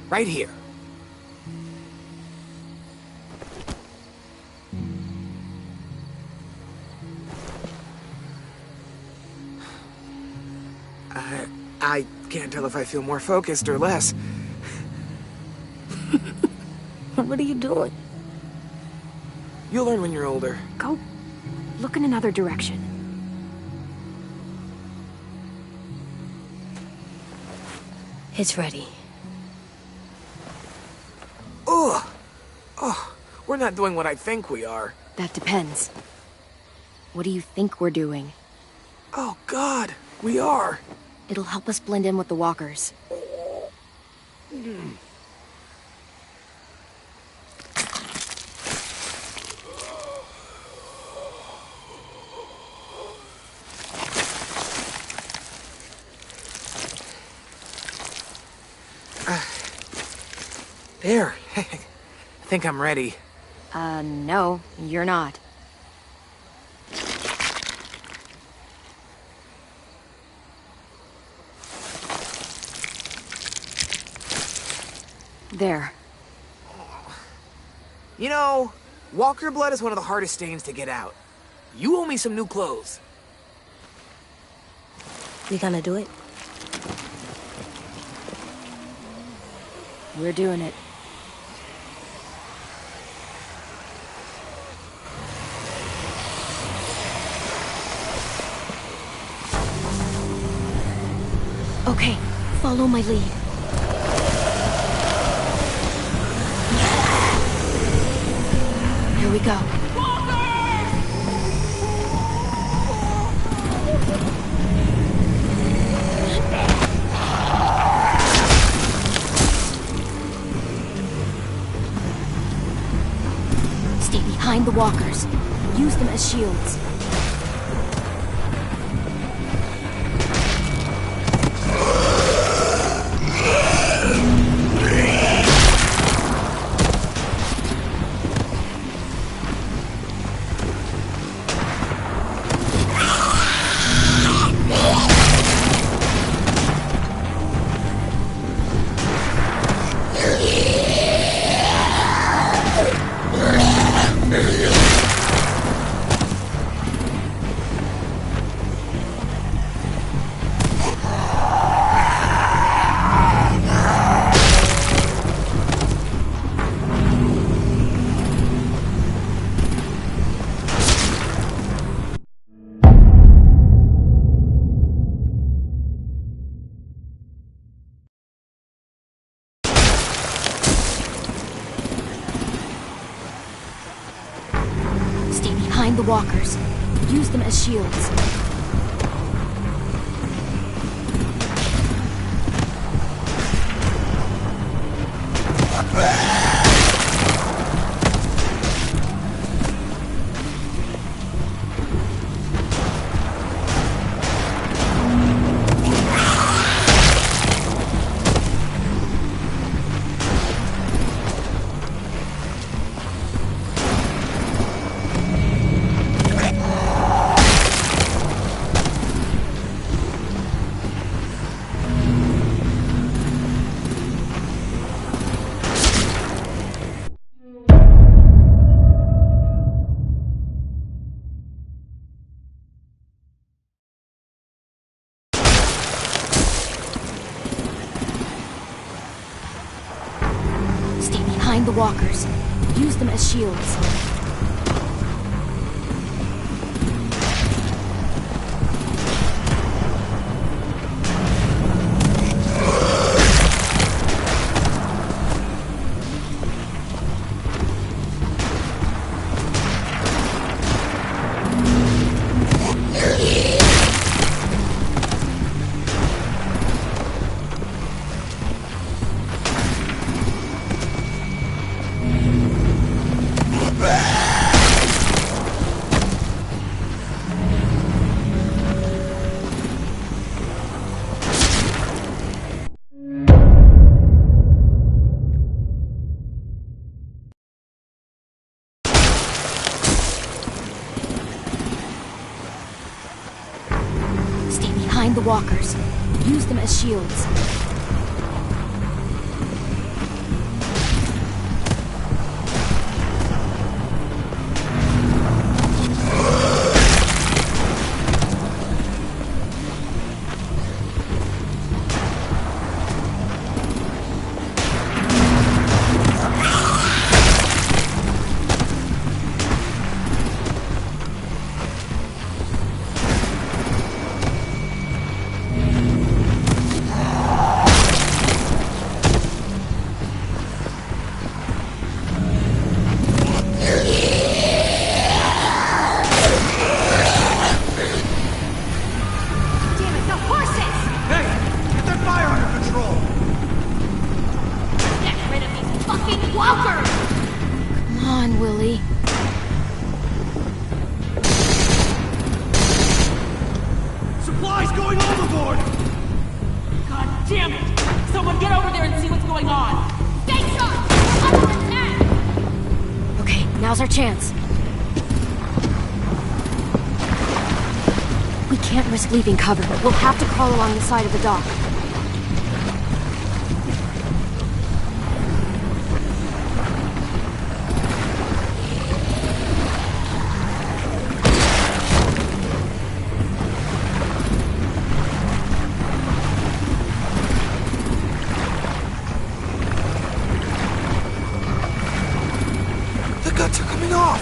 Speaker 3: Right here. I can't tell if I feel more focused or less.
Speaker 4: What are you doing?
Speaker 3: You'll learn when you're older.
Speaker 7: Go look in another direction.
Speaker 4: It's ready.
Speaker 3: Ugh! Oh, we're not doing what I think we are.
Speaker 1: That depends. What do you think we're doing?
Speaker 3: Oh, God, we are.
Speaker 1: It'll help us blend in with the walkers.
Speaker 3: There. I think I'm ready.
Speaker 1: No, you're not. There.
Speaker 3: You know, walker blood is one of the hardest stains to get out. You owe me some new clothes.
Speaker 4: You gonna do it?
Speaker 1: We're doing it. Okay, follow my lead. Here we go. Stay behind the walkers. Use them as shields. Behind the walkers. Use them as shields. Behind the walkers. Use them as shields. Behind the walkers. Use them as shields.
Speaker 2: Walker!
Speaker 1: Come on, Willie.
Speaker 11: Supplies going overboard!
Speaker 2: God damn it! Someone get over there and see what's going on! Stay sharp! Under attack!
Speaker 1: Okay, now's our chance. We can't risk leaving cover. We'll have to crawl along the side of the dock.
Speaker 3: The guts are coming off!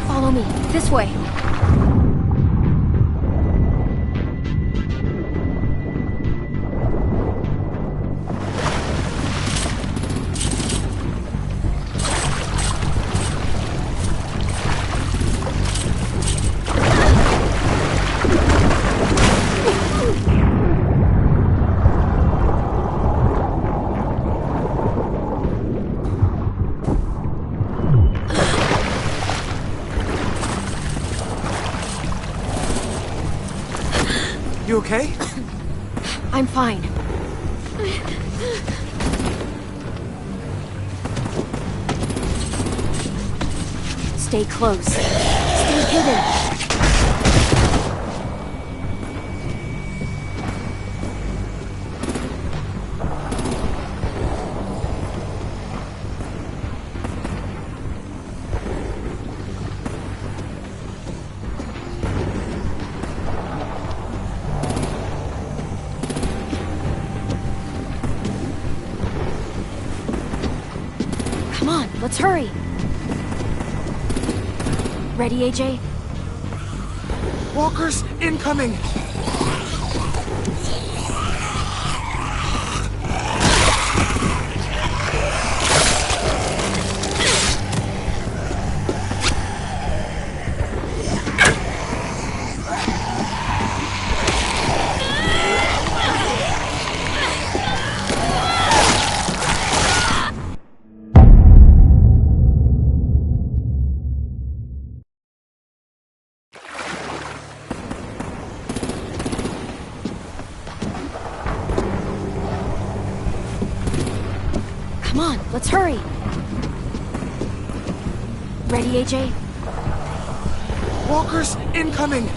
Speaker 1: Follow me. This way.
Speaker 3: You okay?
Speaker 1: I'm fine. Stay close. Stay hidden. Come on, let's hurry. Ready, AJ?
Speaker 3: Walkers incoming!
Speaker 1: Come on, let's hurry. Ready, AJ?
Speaker 3: Walkers incoming!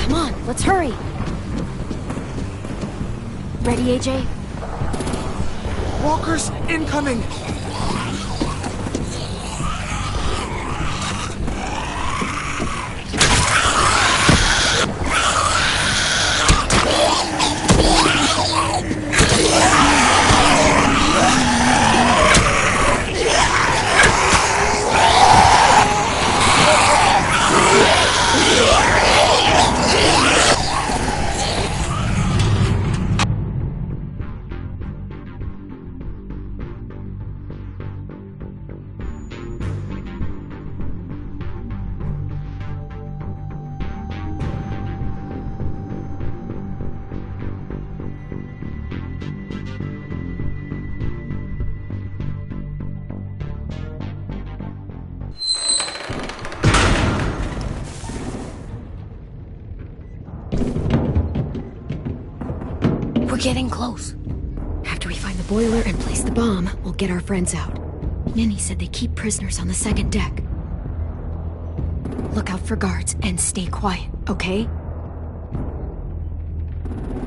Speaker 1: Come on, let's hurry. Ready, AJ?
Speaker 3: Walkers incoming!
Speaker 1: We're getting close. After we find the boiler and place the bomb, we'll get our friends out. Ninny said they keep prisoners on the second deck. Look out for guards and stay quiet, okay?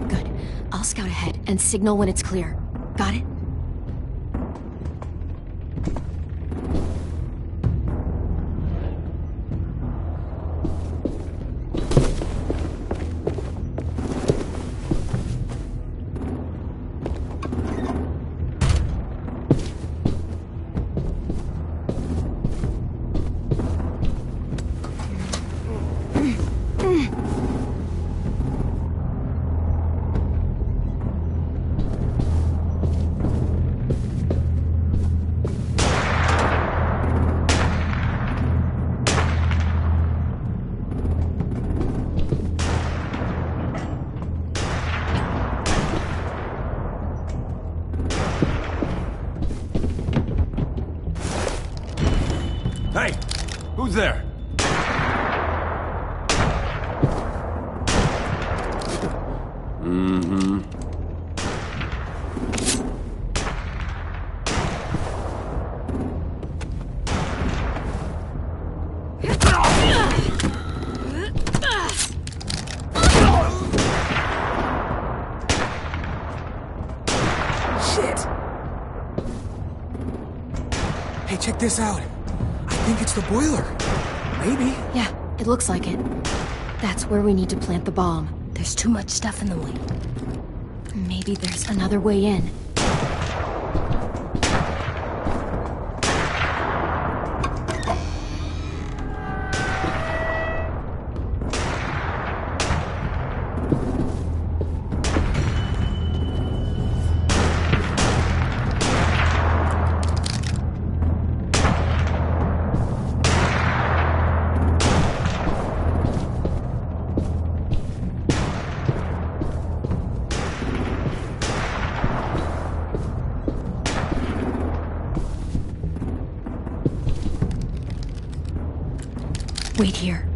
Speaker 1: Good. I'll scout ahead and signal when it's clear. Got it?
Speaker 11: Who's there? Mm-hmm.
Speaker 3: Shit! Hey, check this out. I think it's the boiler. Maybe.
Speaker 1: Yeah, it looks like it. That's where we need to plant the bomb.
Speaker 4: There's too much stuff in the way.
Speaker 1: Maybe there's another way in. Wait here.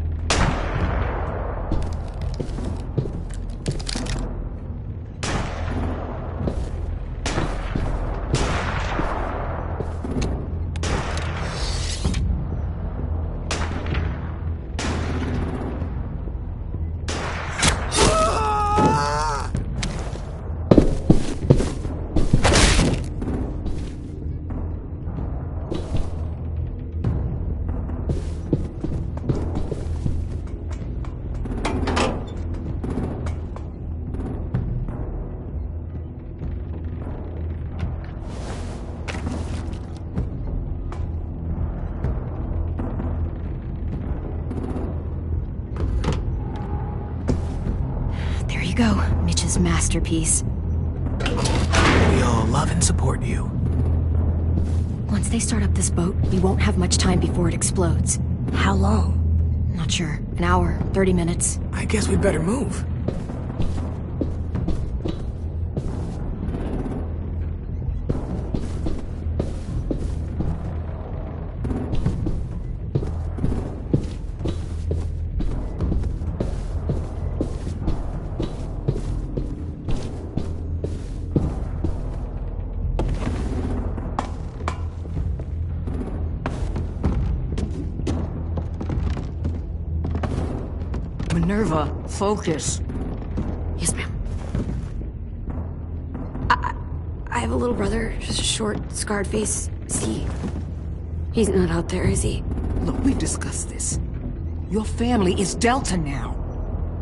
Speaker 1: There you go, Mitch's masterpiece.
Speaker 3: We all love and support you.
Speaker 1: Once they start up this boat, we won't have much time before it explodes.
Speaker 4: How long?
Speaker 1: Not sure. An hour, 30 minutes.
Speaker 3: I guess we'd better move.
Speaker 2: Minerva, focus.
Speaker 1: Yes, ma'am. I have a little brother, just a short, scarred face. He's not out there, is he?
Speaker 2: Look, we've discussed this. Your family is Delta now.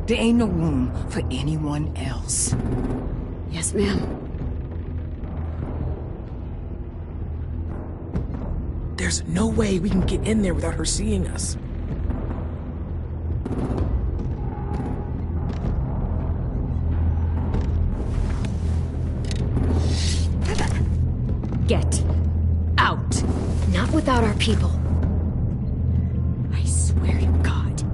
Speaker 2: There ain't no room for anyone else.
Speaker 1: Yes, ma'am.
Speaker 3: There's no way we can get in there without her seeing us.
Speaker 1: Get out. Not without our people.
Speaker 12: I swear to God,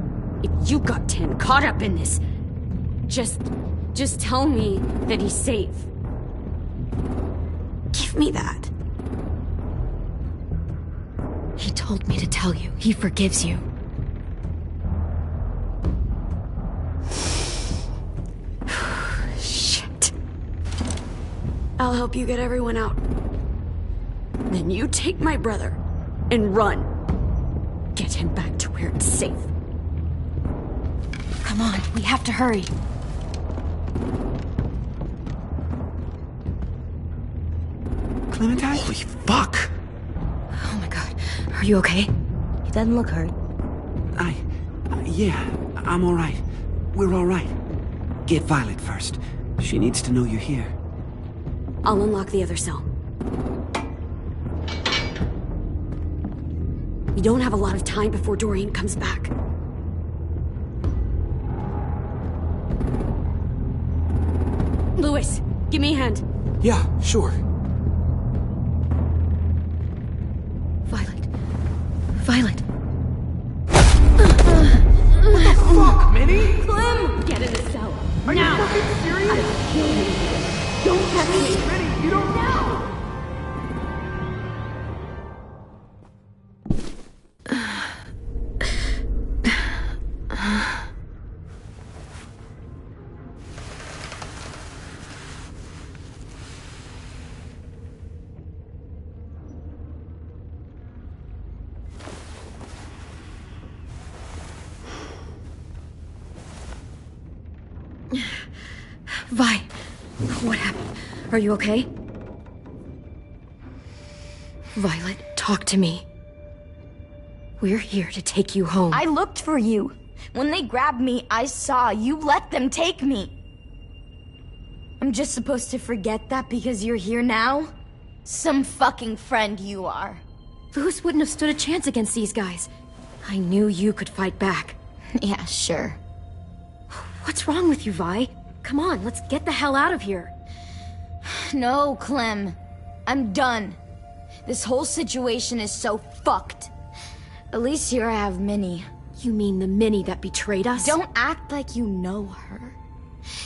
Speaker 12: if you got Tin caught up in this, just tell me that he's safe.
Speaker 1: Give me that. He told me to tell you. He forgives you. Shit.
Speaker 12: I'll help you get everyone out. Then you take my brother and run. Get him back to where it's safe.
Speaker 1: Come on, we have to hurry.
Speaker 13: Clementine?
Speaker 3: Holy fuck!
Speaker 1: Oh my god. Are you okay?
Speaker 4: He doesn't look hurt.
Speaker 13: Yeah, I'm alright. We're alright. Get Violet first. She needs to know you're here.
Speaker 12: I'll unlock the other cell. We don't have a lot of time before Dorian comes back. Lewis, give me a hand.
Speaker 3: Yeah, sure.
Speaker 1: Violet. Violet.
Speaker 3: What the fuck, Minnie?
Speaker 12: Clem! Get in the cell.
Speaker 3: Are
Speaker 12: now.
Speaker 3: you fucking serious?
Speaker 12: I'll kill you. Don't touch me.
Speaker 3: Minnie, you don't know.
Speaker 1: Vi, what happened? Are you okay? Violet, talk to me. We're here to take you home.
Speaker 14: I looked for you. When they grabbed me, I saw you let them take me. I'm just supposed to forget that because you're here now? Some fucking friend you are.
Speaker 1: Louis wouldn't have stood a chance against these guys. I knew you could fight back.
Speaker 14: Yeah, sure.
Speaker 1: What's wrong with you, Vi? Come on, let's get the hell out of here.
Speaker 14: No, Clem. I'm done. This whole situation is so fucked. At least here I have Minnie.
Speaker 1: You mean the Minnie that betrayed us?
Speaker 14: Don't act like you know her.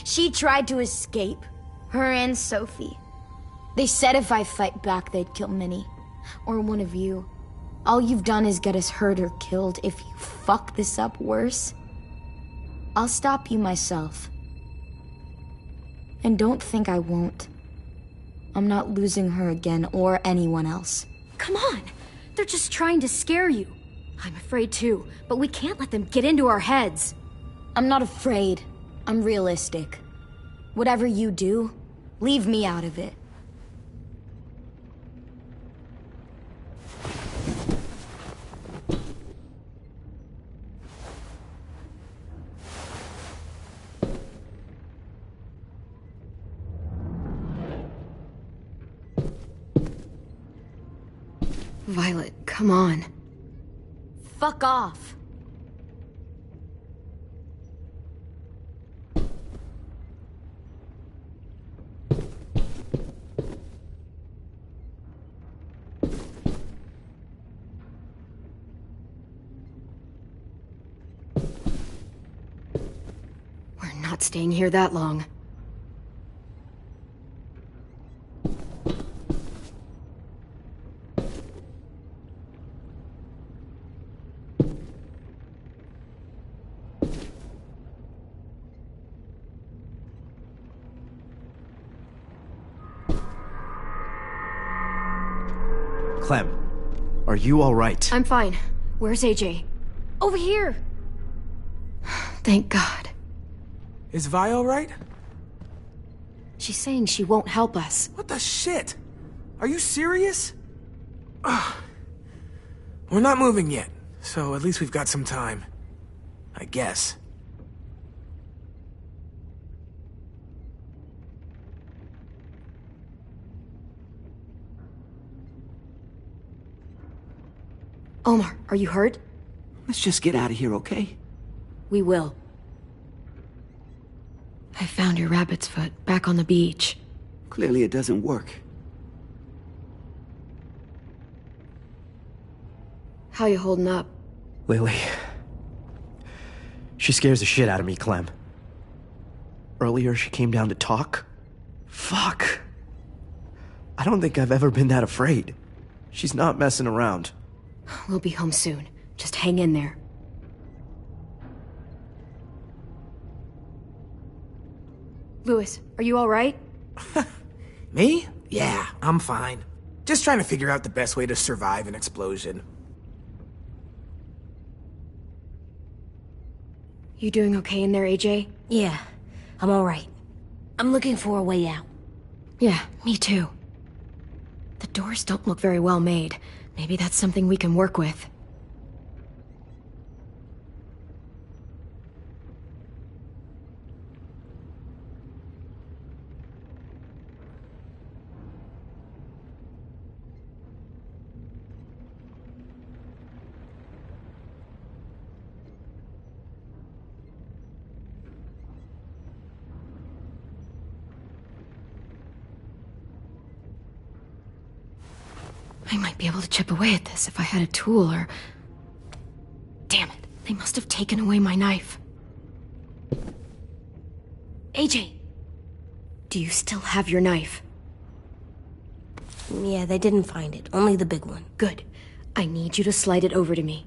Speaker 14: She tried to escape. Her and Sophie. They said if I fight back, they'd kill Minnie. Or one of you. All you've done is get us hurt or killed. If you fuck this up worse, I'll stop you myself. And don't think I won't. I'm not losing her again or anyone else.
Speaker 1: Come on! They're just trying to scare you. I'm afraid too, but we can't let them get into our heads.
Speaker 14: I'm not afraid. I'm realistic. Whatever you do, leave me out of it.
Speaker 1: Violet, come on.
Speaker 14: Fuck off.
Speaker 1: We're not staying here that long.
Speaker 15: Clem, are you all right?
Speaker 1: I'm fine. Where's AJ? Over here! Thank God.
Speaker 3: Is Vi all right?
Speaker 1: She's saying she won't help us.
Speaker 3: What the shit? Are you serious? Ugh. We're not moving yet, so at least we've got some time. I guess.
Speaker 1: Omar, are you hurt?
Speaker 13: Let's just get out of here, okay?
Speaker 1: We will. I found your rabbit's foot back on the beach.
Speaker 13: Clearly it doesn't work.
Speaker 1: How you holding up?
Speaker 15: Lily. She scares the shit out of me, Clem. Earlier she came down to talk. Fuck. I don't think I've ever been that afraid. She's not messing around.
Speaker 1: We'll be home soon. Just hang in there. Louis, are you all right?
Speaker 3: Me? Yeah, I'm fine. Just trying to figure out the best way to survive an explosion.
Speaker 1: You doing okay in there, AJ?
Speaker 4: Yeah, I'm all right. I'm looking for a way out.
Speaker 1: Yeah, me too. The doors don't look very well made. Maybe that's something we can work with. I might be able to chip away at this if I had a tool or... Damn it, they must have taken away my knife. AJ! Do you still have your knife?
Speaker 4: Yeah, they didn't find it. Only the big one.
Speaker 1: Good. I need you to slide it over to me.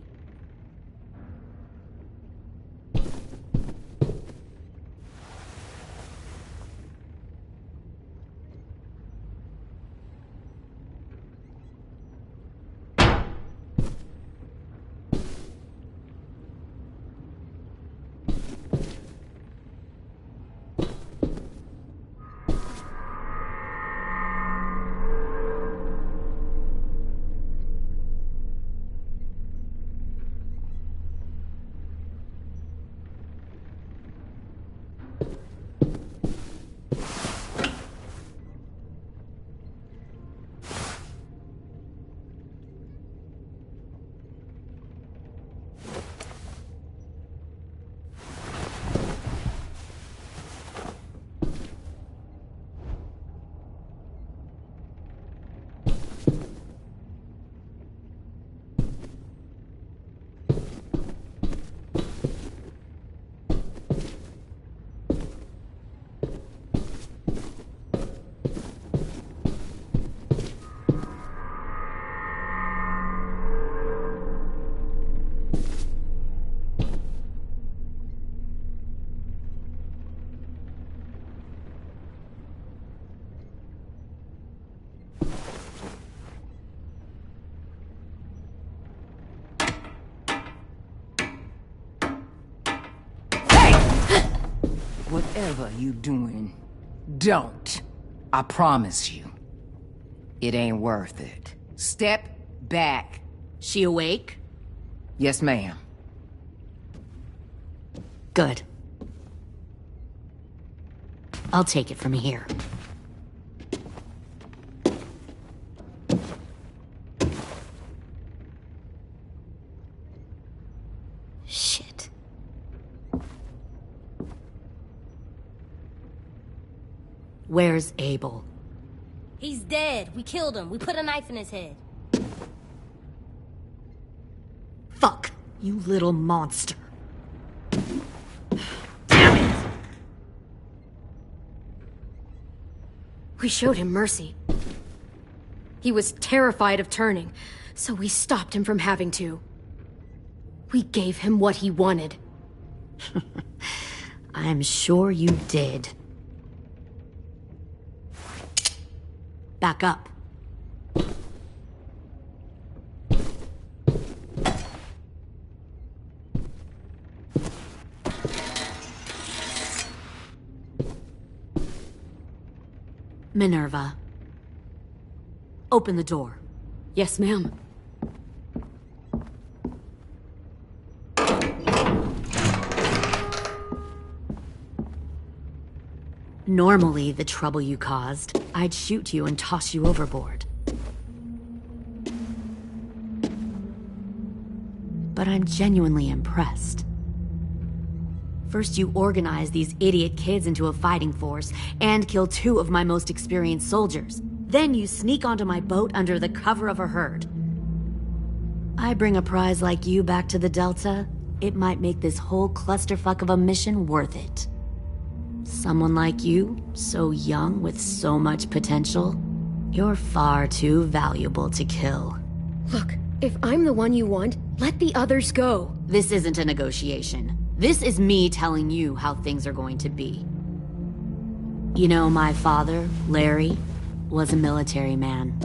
Speaker 16: Whatever you doing, don't. I promise you. It ain't worth it. Step back.
Speaker 2: She awake?
Speaker 16: Yes, ma'am.
Speaker 2: Good. I'll take it from here.
Speaker 14: Shit.
Speaker 2: Where's Abel?
Speaker 17: He's dead. We killed him. We put a knife in his head.
Speaker 2: Fuck, you little monster.
Speaker 1: We showed him mercy. He was terrified of turning, so we stopped him from having to. We gave him what he wanted.
Speaker 2: I'm sure you did. Back up. Minerva. Open the door.
Speaker 12: Yes, ma'am.
Speaker 2: Normally, the trouble you caused, I'd shoot you and toss you overboard. But I'm genuinely impressed. First, you organize these idiot kids into a fighting force and kill 2 of my most experienced soldiers. Then you sneak onto my boat under the cover of a herd. I bring a prize like you back to the Delta, it might make this whole clusterfuck of a mission worth it. Someone like you, so young with so much potential, you're far too valuable to kill.
Speaker 1: Look, if I'm the one you want, let the others go.
Speaker 2: This isn't a negotiation. This is me telling you how things are going to be. You know, my father, Larry, was a military man.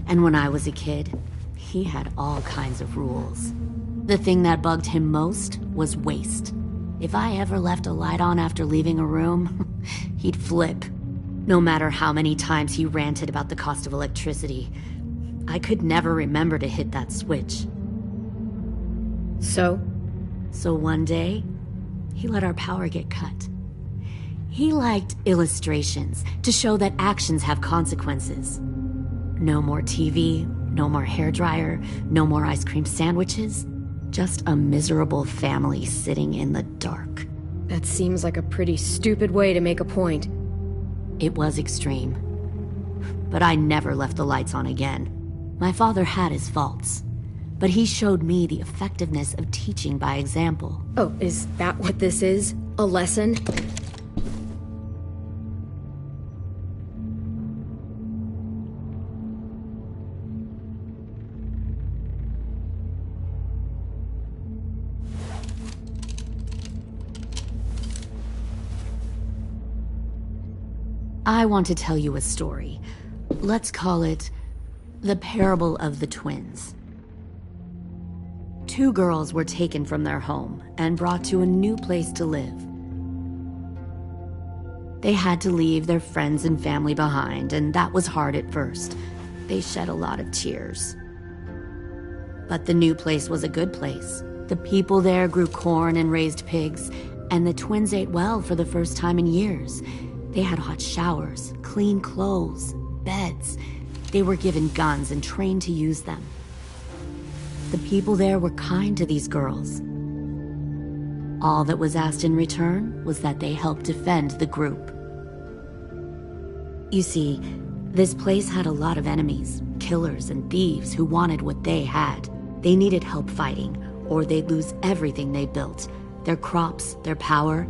Speaker 2: And when I was a kid, he had all kinds of rules. The thing that bugged him most was waste. If I ever left a light on after leaving a room, he'd flip. No matter how many times he ranted about the cost of electricity, I could never remember to hit that switch.
Speaker 1: So
Speaker 2: one day, he let our power get cut. He liked illustrations to show that actions have consequences. No more TV, no more hairdryer, no more ice cream sandwiches. Just a miserable family sitting in the dark.
Speaker 1: That seems like a pretty stupid way to make a point.
Speaker 2: It was extreme. But I never left the lights on again. My father had his faults, but he showed me the effectiveness of teaching by example.
Speaker 1: Oh, is that what this is? A lesson?
Speaker 2: I want to tell you a story. Let's call it the Parable of the Twins. 2 girls were taken from their home and brought to a new place to live. They had to leave their friends and family behind, and that was hard at first. They shed a lot of tears. But the new place was a good place. The people there grew corn and raised pigs, and the twins ate well for the first time in years. They had hot showers, clean clothes, beds. They were given guns and trained to use them. The people there were kind to these girls. All that was asked in return was that they help defend the group. You see, this place had a lot of enemies, killers and thieves who wanted what they had. They needed help fighting, or they'd lose everything they built. Their crops, their power,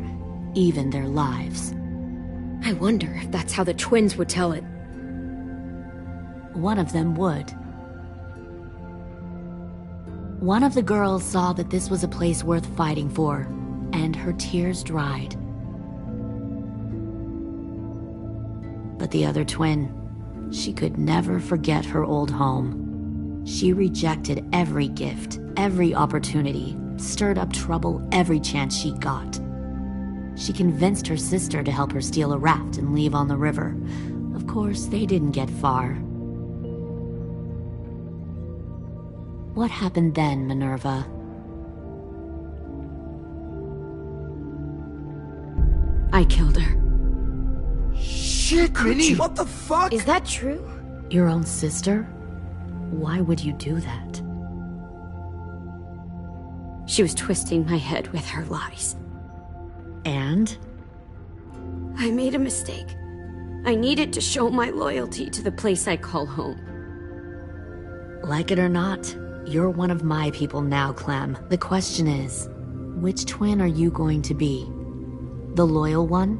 Speaker 2: even their lives.
Speaker 1: I wonder if that's how the twins would tell it.
Speaker 2: One of them would. One of the girls saw that this was a place worth fighting for, and her tears dried. But the other twin, she could never forget her old home. She rejected every gift, every opportunity, stirred up trouble every chance she got.
Speaker 18: She convinced her sister to help her steal a raft and leave on the river. Of course, they didn't get far. What happened then, Minerva?
Speaker 12: I killed her.
Speaker 3: Shit, Minnie! What the fuck?
Speaker 14: Is that true?
Speaker 18: Your own sister? Why would you do that?
Speaker 12: She was twisting my head with her lies.
Speaker 18: And?
Speaker 12: I made a mistake. I needed to show my loyalty to the place I call home.
Speaker 18: Like it or not, you're one of my people now, Clem. The question is, which twin are you going to be? The loyal one,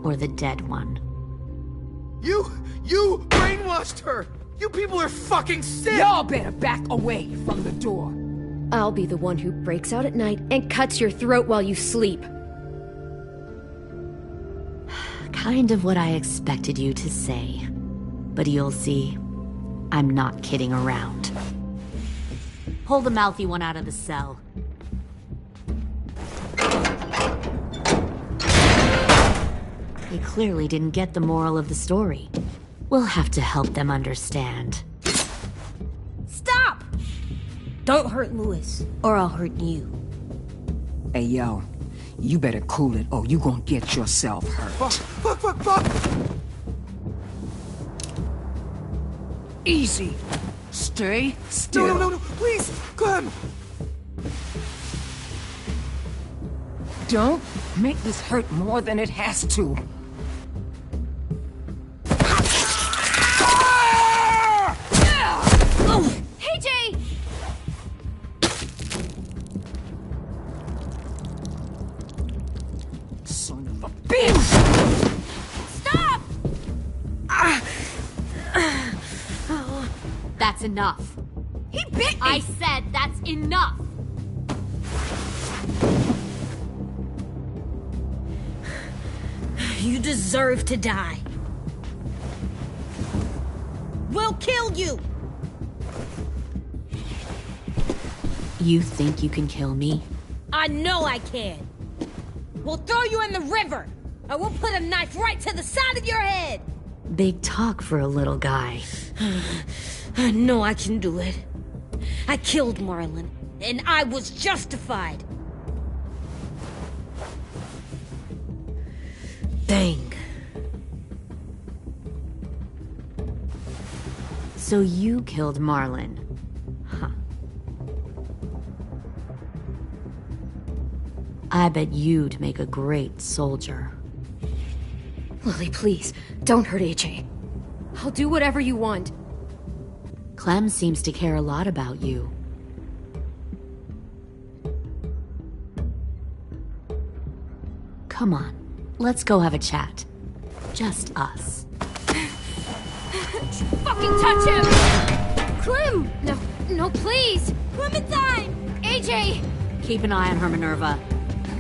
Speaker 18: or the dead one?
Speaker 3: You brainwashed her! You people are fucking sick!
Speaker 2: Y'all better back away from the door.
Speaker 1: I'll be the one who breaks out at night and cuts your throat while you sleep.
Speaker 18: Kind of what I expected you to say. But you'll see, I'm not kidding around. Pull the mouthy one out of the cell. They clearly didn't get the moral of the story. We'll have to help them understand.
Speaker 17: Stop! Don't hurt Louis, or I'll hurt you.
Speaker 16: Hey, yo. You better cool it, or you gonna get yourself hurt.
Speaker 3: Fuck!
Speaker 16: Easy. Stay still.
Speaker 3: No, please, Clem!
Speaker 16: Don't make this hurt more than it has to.
Speaker 17: Hey, Jay!
Speaker 16: Son of a bitch!
Speaker 17: Stop!
Speaker 18: That's enough.
Speaker 17: He bit me!
Speaker 18: I said that's enough!
Speaker 17: You deserve to die. We'll kill you!
Speaker 18: You think you can kill me?
Speaker 17: I know I can. We'll throw you in the river, and we'll put a knife right to the side of your head.
Speaker 18: Big talk for a little guy.
Speaker 17: I know I can do it. I killed Marlon, and I was justified.
Speaker 18: Dang. So you killed Marlon. Huh. I bet you'd make a great soldier.
Speaker 1: Lily, please, don't hurt AJ. I'll do whatever you want.
Speaker 18: Clem seems to care a lot about you. Come on, let's go have a chat. Just us.
Speaker 17: Fucking touch him!
Speaker 14: Clem! No, please!
Speaker 17: Clementine!
Speaker 14: AJ!
Speaker 18: Keep an eye on her, Minerva.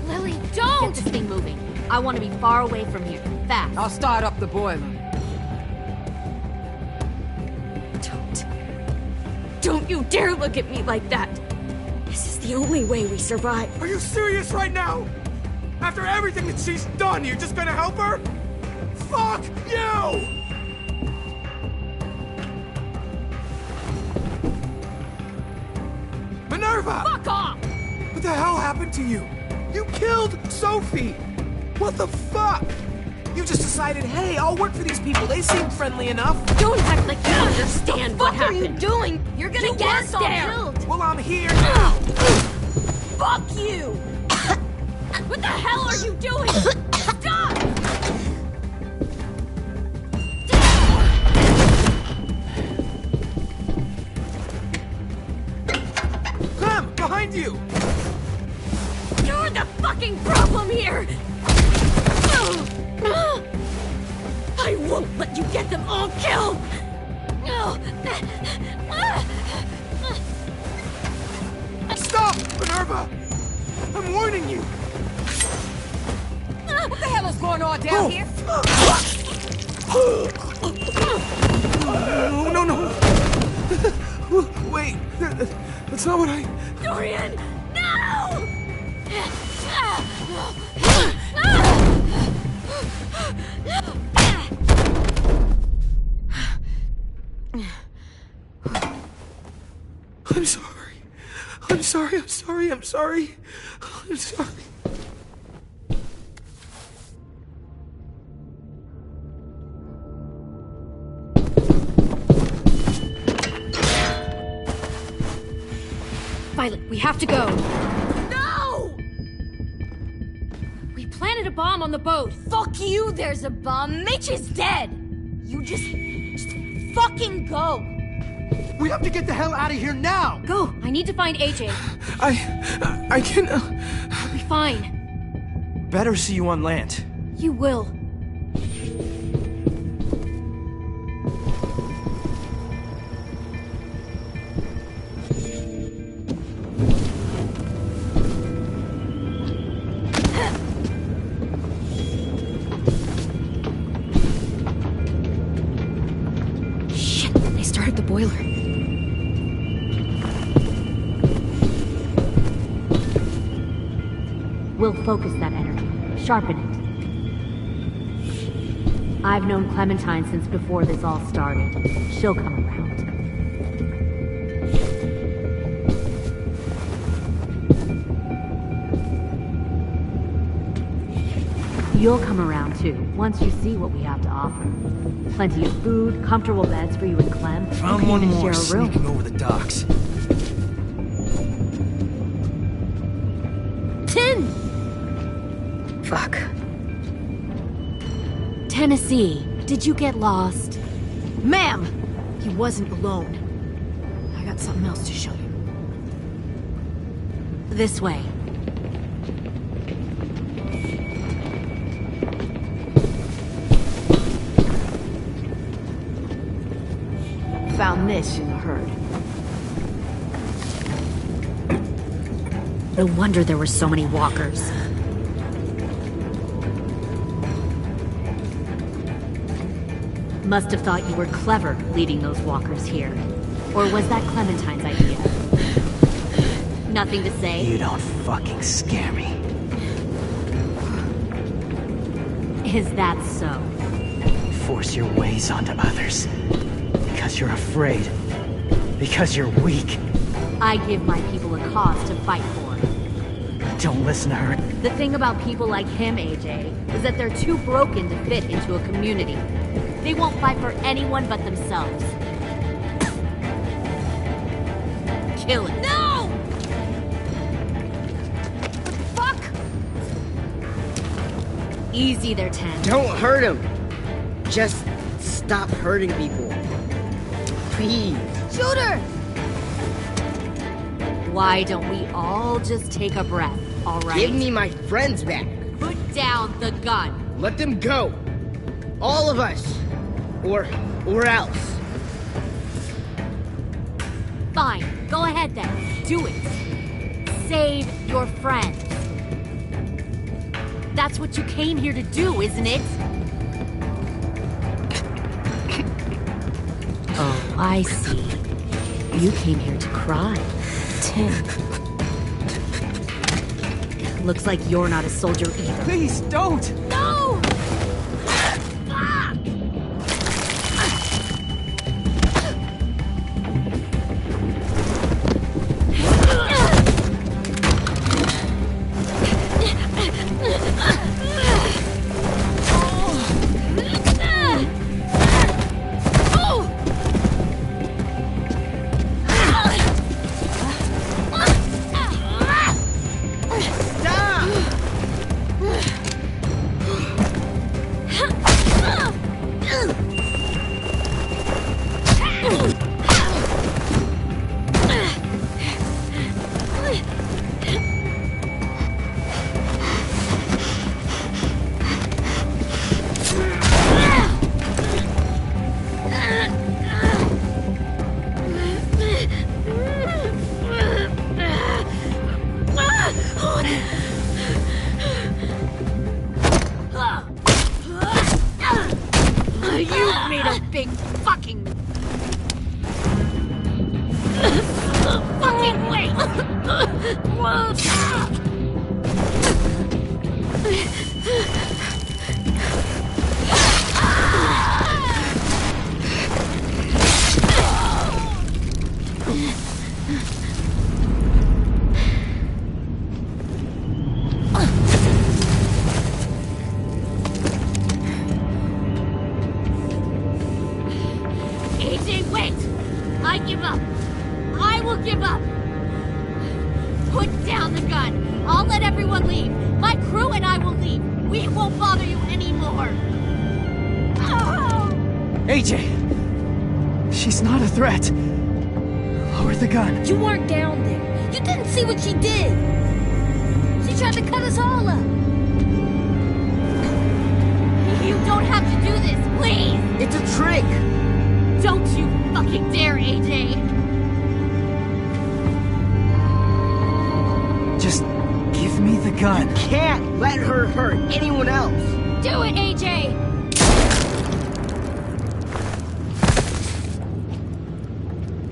Speaker 14: Lily,
Speaker 18: Get
Speaker 14: don't!
Speaker 18: this thing moving. I want to be far away from here. Fast.
Speaker 16: I'll start up the boiler.
Speaker 12: Don't you dare look at me like that! This is the only way we survive.
Speaker 3: Are you serious right now? After everything that she's done, you're just gonna help her? Fuck you! Minerva!
Speaker 2: Fuck off!
Speaker 3: What the hell happened to you? You killed Sophie! What the fuck? You just decided, hey, I'll work for these people. They seem friendly enough.
Speaker 12: Don't act like you understand what
Speaker 14: What are you
Speaker 12: happened.
Speaker 14: doing? You're gonna get us all
Speaker 12: there.
Speaker 14: killed!
Speaker 3: Well, I'm here now.
Speaker 17: Fuck you! What the hell are you doing? Stop!
Speaker 3: Clem, behind you!
Speaker 12: You're the fucking problem here! I won't let you get them all killed!
Speaker 3: Stop, Minerva! I'm warning you!
Speaker 16: What the hell is going on down here?
Speaker 3: No. Wait, that's not what I...
Speaker 12: Dorian, no!
Speaker 3: I'm sorry. I'm sorry, I'm sorry, I'm sorry. I'm sorry.
Speaker 1: Violet, we have to go.
Speaker 14: No! We planted a bomb on the boat. Fuck you, there's a bomb. Mitch is dead. You just fucking go.
Speaker 15: We have to get the hell out of here now!
Speaker 1: Go! I need to find AJ.
Speaker 3: I can...
Speaker 1: I'll be fine.
Speaker 15: Better see you on land.
Speaker 1: You will. Shit, they started the boiler.
Speaker 18: We'll focus that energy, sharpen it. I've known Clementine since before this all started. She'll come around. You'll come around too, once you see what we have to offer. Plenty of food, comfortable beds for you and Clem.
Speaker 15: Found one more sneaking over the docks.
Speaker 1: Tin! Fuck.
Speaker 18: Tennessee, did you get lost?
Speaker 1: Ma'am! He wasn't alone. I got something else to show you.
Speaker 18: This way.
Speaker 1: Found this in the herd.
Speaker 18: No wonder there were so many walkers. Must have thought you were clever leading those walkers here. Or was that Clementine's idea? Nothing to say?
Speaker 8: You don't fucking scare me.
Speaker 18: Is that so?
Speaker 8: You force your ways onto others. Because you're afraid. Because you're weak.
Speaker 18: I give my people a cause to fight for.
Speaker 8: Don't listen to her.
Speaker 18: The thing about people like him, AJ, is that they're too broken to fit into a community. They won't fight for anyone but themselves. Kill it.
Speaker 14: No! What the fuck?
Speaker 18: Easy there, Ten.
Speaker 9: Don't hurt him. Just stop hurting people. Please.
Speaker 14: Shoot her!
Speaker 18: Why don't we all just take a breath, all right?
Speaker 9: Give me my friends back.
Speaker 18: Put down the gun.
Speaker 9: Let them go. All of us. Or else.
Speaker 18: Fine. Go ahead then. Do it. Save your friends. That's what you came here to do, isn't it? Oh, I see. You came here to cry.
Speaker 1: Tim.
Speaker 18: Looks like you're not a soldier either.
Speaker 15: Please, don't!
Speaker 14: No!
Speaker 18: You made a big fucking... fucking wait!
Speaker 2: AJ, wait! I give up. I will give up. Put down the gun. I'll let everyone leave. My crew and I will leave. We won't bother you anymore.
Speaker 8: AJ! She's not a threat. Lower the gun.
Speaker 17: You weren't down there. You didn't see what she did. She tried to cut us all up.
Speaker 2: You don't have to do this, please!
Speaker 9: It's a trick!
Speaker 2: Don't you fucking dare, AJ!
Speaker 8: Just give me the gun.
Speaker 9: You can't let her hurt anyone else!
Speaker 2: Do it, AJ!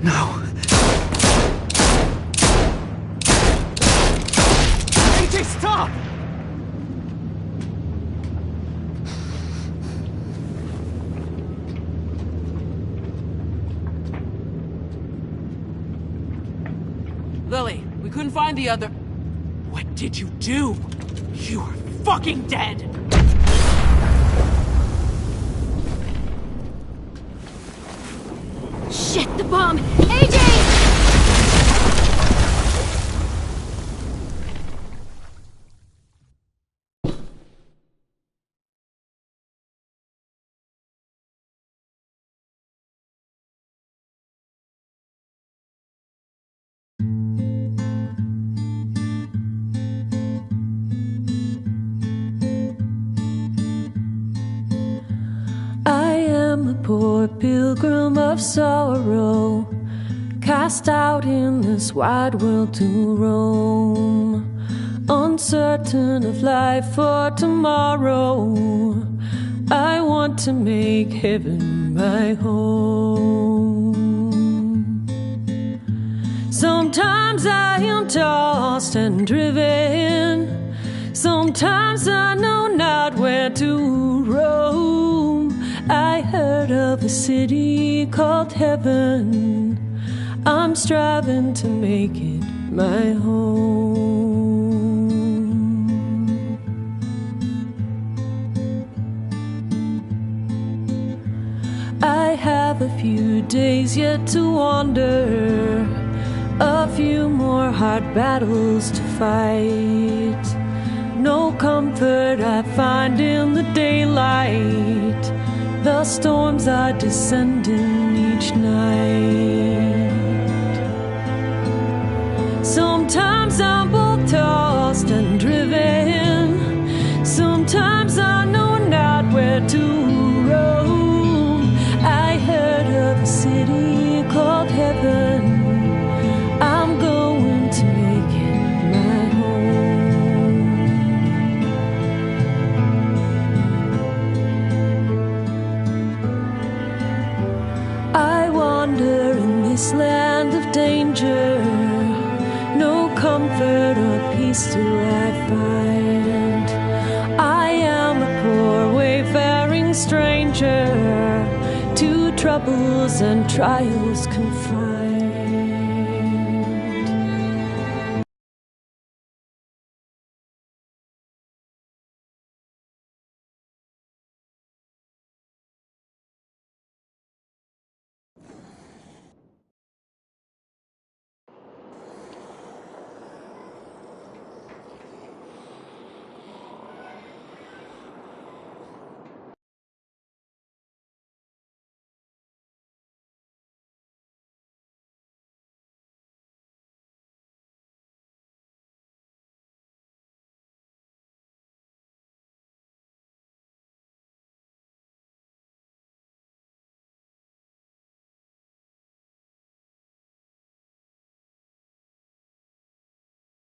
Speaker 8: No. AJ, stop!
Speaker 19: Lily, we couldn't find the other... What did you do? You are fucking dead!
Speaker 2: Shit, the bomb! AJ!
Speaker 6: I am a poor pilgrim of sorrow, cast out in this wide world to roam, uncertain of life for tomorrow. I want to make heaven my home. Sometimes I am tossed and driven, sometimes I know not where to roam. I heard of a city called heaven, I'm striving to make it my home. I have a few days yet to wander, a few more hard battles to fight. No comfort I find in the daylight, the storms are descending each night. Sometimes I'm both tossed and driven, sometimes I know not where to roam. I heard of a city called heaven, I'm going to make it my home. I wander in this land of danger, no comfort or peace do I find. I am a poor wayfaring stranger, to troubles and trials confined.